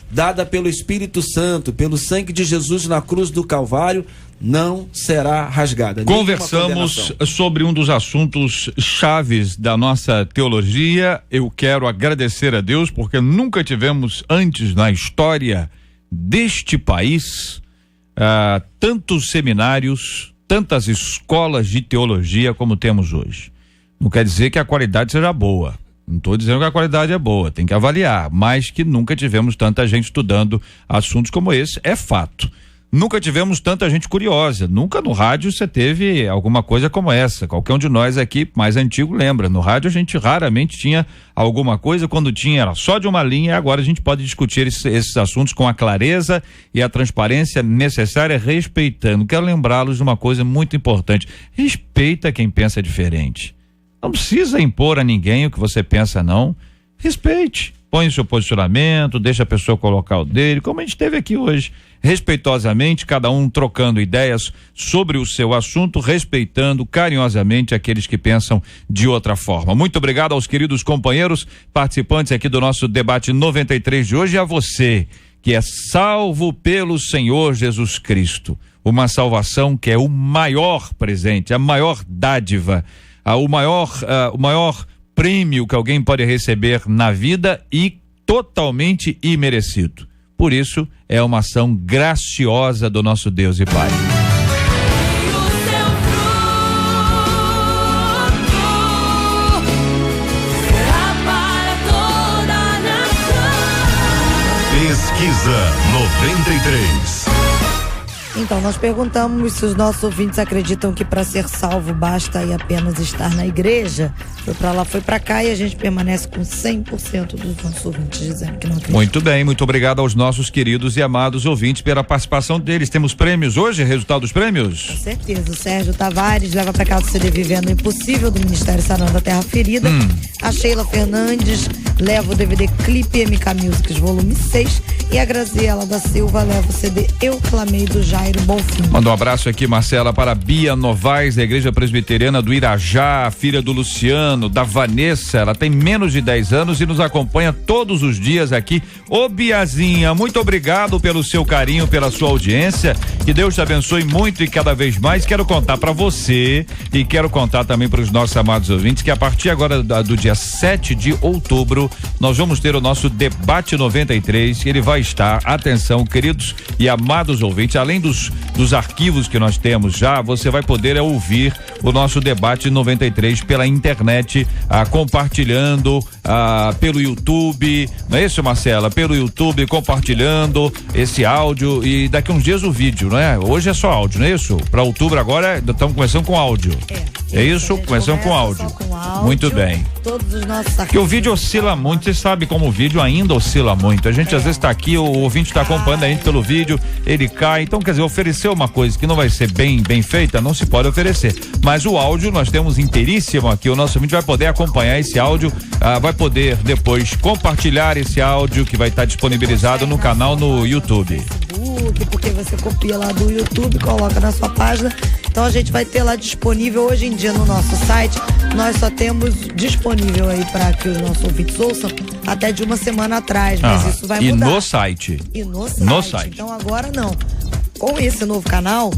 dada pelo Espírito Santo, pelo sangue de Jesus na cruz do Calvário, não será rasgada. Conversamos sobre um dos assuntos chaves da nossa teologia. Eu quero agradecer a Deus porque nunca tivemos antes na história deste país tantos seminários, tantas escolas de teologia como temos hoje. Não quer dizer que a qualidade seja boa. Não estou dizendo que a qualidade é boa, tem que avaliar, mas que nunca tivemos tanta gente estudando assuntos como esse, é fato. Nunca tivemos tanta gente curiosa, nunca no rádio você teve alguma coisa como essa. Qualquer um de nós aqui, mais antigo, lembra, no rádio a gente raramente tinha alguma coisa, quando tinha era só de uma linha, e agora a gente pode discutir esses assuntos com a clareza e a transparência necessária, respeitando. Quero lembrá-los de uma coisa muito importante: respeita quem pensa diferente. Não precisa impor a ninguém o que você pensa, não. Respeite, põe o seu posicionamento, deixa a pessoa colocar o dele, como a gente teve aqui hoje, respeitosamente, cada um trocando ideias sobre o seu assunto, respeitando carinhosamente aqueles que pensam de outra forma. Muito obrigado aos queridos companheiros participantes aqui do nosso debate 93 de hoje, e a você que é salvo pelo Senhor Jesus Cristo. Uma salvação que é o maior presente, a maior dádiva, o maior prêmio que alguém pode receber na vida, e totalmente imerecido. Por isso, é uma ação graciosa do nosso Deus e Pai. Pesquisa 93. Então, nós perguntamos se os nossos ouvintes acreditam que para ser salvo basta e apenas estar na igreja. Foi para lá, foi para cá, e a gente permanece com 100% dos nossos ouvintes dizendo que não acreditam. Muito bem, muito obrigado aos nossos queridos e amados ouvintes pela participação deles. Temos prêmios hoje, resultado dos prêmios? Com certeza, o Sérgio Tavares leva para casa o CD Vivendo o Impossível do Ministério Sarando a Terra Ferida. A Sheila Fernandes leva o DVD Clipe MK Musics volume 6, e a Graziela da Silva leva o CD Eu Clamei do Jairo Bonfim. Manda um abraço aqui, Marcela, para Bia Novaes, da Igreja Presbiteriana do Irajá, filha do Luciano, da Vanessa. Ela tem menos de 10 anos e nos acompanha todos os dias aqui. Ô Biazinha, muito obrigado pelo seu carinho, pela sua audiência, que Deus te abençoe muito e cada vez mais. Quero contar para você e quero contar também para os nossos amados ouvintes que a partir agora do dia 7 de outubro nós vamos ter o nosso debate 93. Ele vai estar, atenção, queridos e amados ouvintes, além dos arquivos que nós temos já, você vai poder ouvir o nosso debate 93 pela internet, compartilhando pelo YouTube, não é isso, Marcela? Pelo YouTube, compartilhando esse áudio, e daqui uns dias o vídeo, não é? Hoje é só áudio, não é isso? Para outubro agora estamos começando com áudio. É isso? Começando com áudio. Muito bem. Todos os nossos Porque o vídeo oscila muito, você sabe como o vídeo ainda oscila muito. A gente às vezes tá aqui, o ouvinte tá acompanhando a gente pelo vídeo, ele cai. Então, quer dizer, oferecer uma coisa que não vai ser bem feita, não se pode oferecer. Mas o áudio nós temos inteiríssimo aqui. O nosso ouvinte vai poder acompanhar esse áudio, vai poder depois compartilhar esse áudio que vai estar disponibilizado no canal no YouTube. Porque você copia lá do YouTube, coloca na sua página. Então a gente vai ter lá disponível hoje em dia no nosso site. Nós só temos disponível aí para que os nossos ouvintes ouçam até de uma semana atrás, mas isso vai mudar. E no site. No site. Então agora não. Com esse novo canal,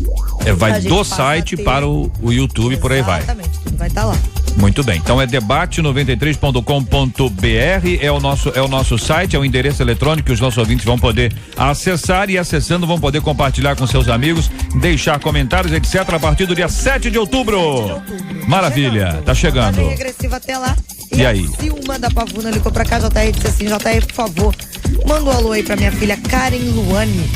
vai do site para o YouTube, por aí vai. Exatamente, tudo vai estar lá. Muito bem, então é debate93.com.br, é o nosso site, é o endereço eletrônico que os nossos ouvintes vão poder acessar, e acessando vão poder compartilhar com seus amigos, deixar comentários, etc, a partir do dia 7 de outubro. Maravilha, tá chegando. Tá bem regressiva até lá. E aí? A Silma da Pavuna ligou pra cá, JR, disse assim: JR, por favor, manda um alô aí pra minha filha Karen Luane.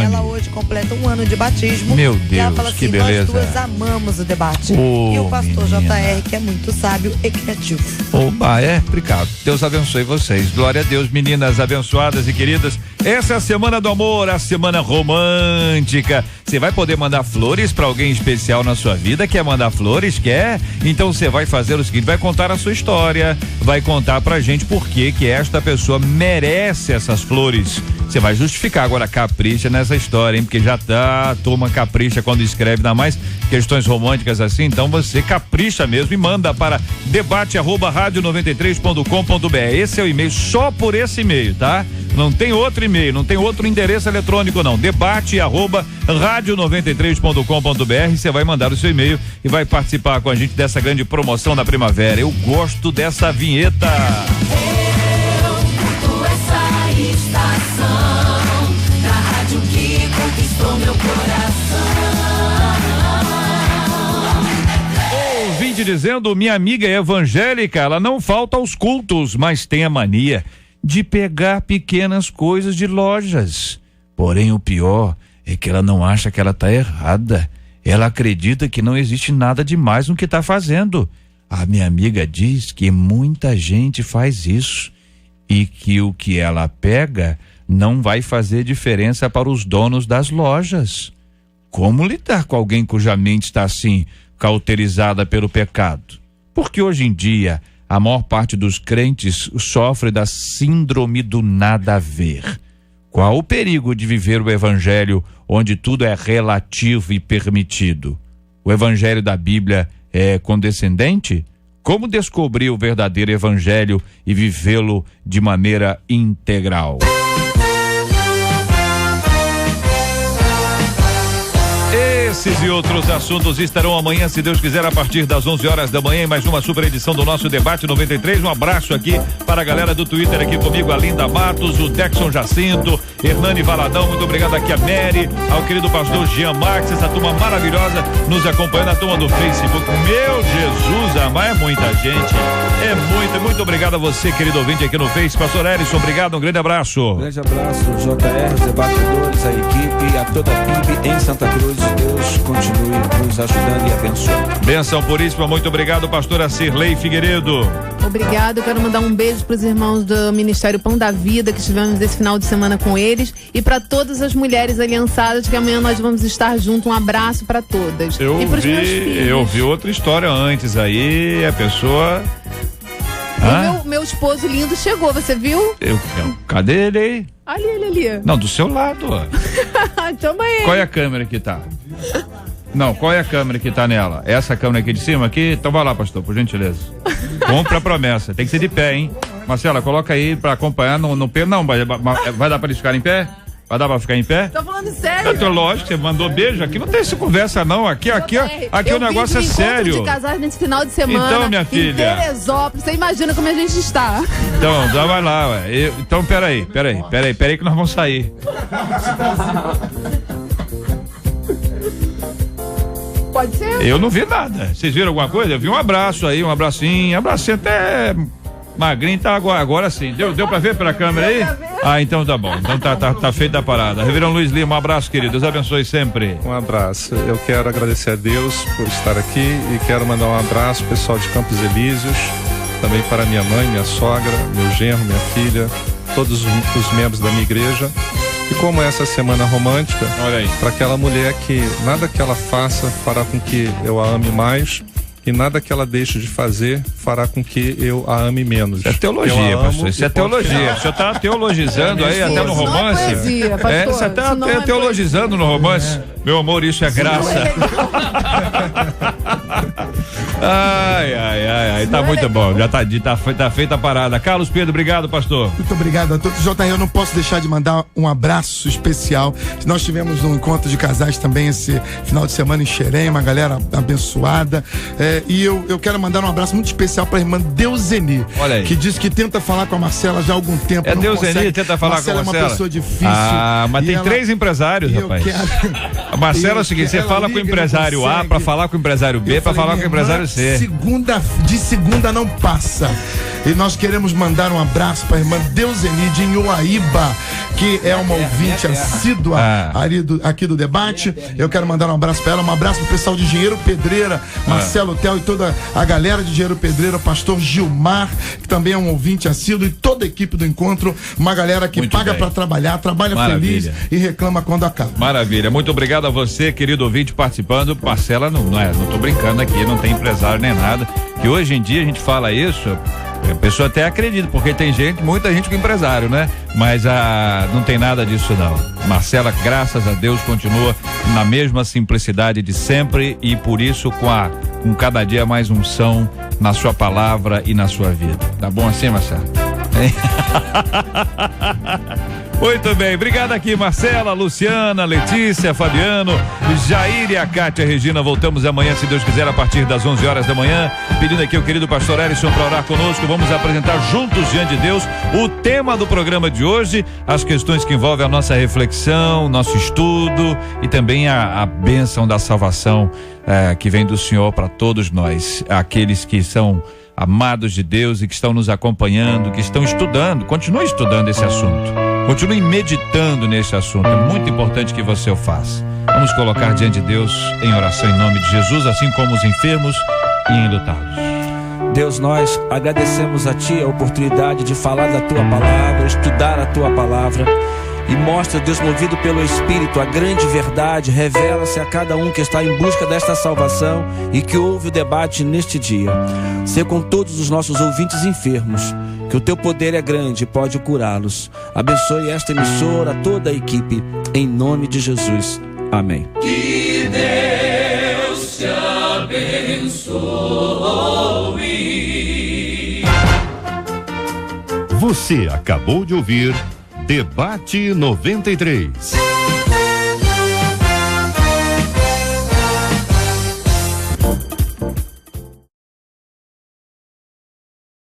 Ela hoje completa 1 ano de batismo. Meu Deus, e ela fala assim, que beleza. Nós duas amamos o debate. E o pastor JR, que é muito sábio e criativo. Oba, obrigado. Deus abençoe vocês. Glória a Deus, meninas abençoadas e queridas. Essa é a semana do amor, a semana romântica. Você vai poder mandar flores pra alguém especial na sua vida? Quer mandar flores? Quer? Então você vai fazer o seguinte, vai contar a sua história, vai contar pra gente por que esta pessoa merece essas flores. Você vai justificar, agora capricha nessa história, hein? Porque já tá, a turma capricha quando escreve, ainda mais questões românticas assim, então você capricha mesmo e manda para debate@radio93.com.br. Esse é o e-mail, só por esse e-mail, tá? Não tem outro e-mail, não tem outro endereço eletrônico não, debate@radio93.com.br. Você vai mandar o seu e-mail e vai participar com a gente dessa grande promoção da primavera. Eu gosto dessa vinheta. Estação da rádio que conquistou meu coração. Ouvinte dizendo, minha amiga é evangélica, ela não falta aos cultos, mas tem a mania de pegar pequenas coisas de lojas. Porém, o pior é que ela não acha que ela tá errada. Ela acredita que não existe nada demais no que tá fazendo. A minha amiga diz que muita gente faz isso e que o que ela pega não vai fazer diferença para os donos das lojas. Como lidar com alguém cuja mente está assim, cauterizada pelo pecado? Porque hoje em dia, a maior parte dos crentes sofre da síndrome do nada a ver. Qual o perigo de viver o evangelho onde tudo é relativo e permitido? O evangelho da Bíblia é condescendente? Como descobrir o verdadeiro evangelho e vivê-lo de maneira integral? Esses e outros assuntos estarão amanhã, se Deus quiser, a partir das 11 horas da manhã, em mais uma super edição do nosso Debate 93. Um abraço aqui para a galera do Twitter aqui comigo, a Linda Matos, o Dexon Jacinto, Hernani Valadão, muito obrigado aqui a Mary, ao querido pastor Jean Marques, essa turma maravilhosa nos acompanhando, a turma do Facebook. Meu Jesus, amar, é muita gente, muito obrigado a você, querido ouvinte aqui no Face. Pastor Erison, obrigado, um grande abraço. Um grande abraço, JR, os debatedores, a equipe, a toda a PIB em Santa Cruz. Deus continue nos ajudando e abençoando. Benção puríssima, muito obrigado, pastora Cirlei Figueiredo. Obrigado, quero mandar um beijo para os irmãos do Ministério Pão da Vida, que estivemos esse final de semana com eles, e para todas as mulheres aliançadas, que amanhã nós vamos estar juntos. Um abraço para todas. Eu vi outra história antes aí, a pessoa... Meu esposo lindo chegou, você viu? Cadê ele aí? Ali, ele ali. Não, do seu lado. Toma aí. Qual é a câmera que tá? Não, qual é a câmera que tá nela? Essa câmera aqui de cima aqui? Então vai lá, pastor, por gentileza. Compre a promessa. Tem que ser de pé, hein? Marcela, coloca aí pra acompanhar no pé. Não, vai dar pra eles ficarem em pé? Vai dar pra ficar em pé? Tô falando sério. Lógico, você mandou beijo aqui. Não tem essa conversa, não. Aqui o negócio é sério. De casais nesse final de semana. Então, minha filha. Em Teresópolis, você imagina como a gente está. Então, já vai lá, ué. Então, peraí, que nós vamos sair. Pode ser? Eu não vi nada. Vocês viram alguma coisa? Eu vi um abraço aí, um abracinho até Magrinho tá agora sim. Deu pra ver pela câmera aí? Ah, então tá bom. Então tá feita a parada. Reverendo Luiz Lima, um abraço, querido. Deus abençoe sempre. Um abraço. Eu quero agradecer a Deus por estar aqui e quero mandar um abraço pro pessoal de Campos Elíseos, também para minha mãe, minha sogra, meu genro, minha filha, todos os membros da minha igreja. E como essa semana romântica, olha aí, para aquela mulher que nada que ela faça fará com que eu a ame mais, e nada que ela deixe de fazer fará com que eu a ame menos. Isso é teologia, pastor. Isso é teologia. O senhor está teologizando aí até no romance. Não é poesia, pastor. Você está até teologizando no romance. Meu amor, isso é graça. Ai, tá muito bom. Já tá feita a parada. Carlos Pedro, obrigado, pastor. Muito obrigado a todos. JR, eu não posso deixar de mandar um abraço especial. Nós tivemos um encontro de casais também esse final de semana em Xerém, uma galera abençoada. E eu quero mandar um abraço muito especial para a irmã Deuseni, que diz que tenta falar com a Marcela já há algum tempo. Deuseni tenta falar com a Marcela? É uma pessoa difícil. Mas tem 3 empresários, rapaz. A Marcela é o seguinte, você fala com o empresário A para falar com o empresário B para falar com o empresário C. De segunda não passa. E nós queremos mandar um abraço para a irmã Deuseni de Inhoaíba, que é uma ouvinte assídua aqui do debate. Eu quero mandar um abraço para ela, um abraço pro pessoal de Engenheiro Pedreira, Marcelo Tel e toda a galera de Engenheiro Pedreira, o pastor Gilmar, que também é um ouvinte assíduo, e toda a equipe do encontro, uma galera que paga para trabalhar, trabalha feliz e reclama quando acaba. Maravilha, muito obrigado a você, querido ouvinte, participando. Marcela, não tô brincando aqui, não tem empresário nem nada, que hoje em dia a gente fala isso, a pessoa até acredita, porque tem muita gente com empresário, né? Mas não tem nada disso não. Marcela, graças a Deus, continua na mesma simplicidade de sempre e por isso com cada dia mais unção na sua palavra e na sua vida. Tá bom assim, Marcela? Muito bem, obrigado aqui Marcela, Luciana, Letícia, Fabiano, Jair e a Cátia Regina. Voltamos amanhã, se Deus quiser, a partir das 11 horas da manhã, pedindo aqui o querido pastor Erison para orar conosco. Vamos apresentar juntos diante de Deus o tema do programa de hoje, as questões que envolvem a nossa reflexão, nosso estudo e também a bênção da salvação que vem do Senhor para todos nós, aqueles que são amados de Deus e que estão nos acompanhando, que estão estudando. Continue estudando esse assunto, continue meditando nesse assunto, é muito importante que você o faça. Vamos colocar diante de Deus em oração em nome de Jesus, assim como os enfermos e enlutados. Deus, nós agradecemos a Ti a oportunidade de falar da Tua palavra, estudar a Tua palavra. E mostra, Deus, movido pelo Espírito, a grande verdade, revela-se a cada um que está em busca desta salvação e que ouve o debate neste dia. Ser com todos os nossos ouvintes enfermos, que o Teu poder é grande e pode curá-los. Abençoe esta emissora, toda a equipe, em nome de Jesus. Amém. Que Deus te abençoe. Você acabou de ouvir Debate 93.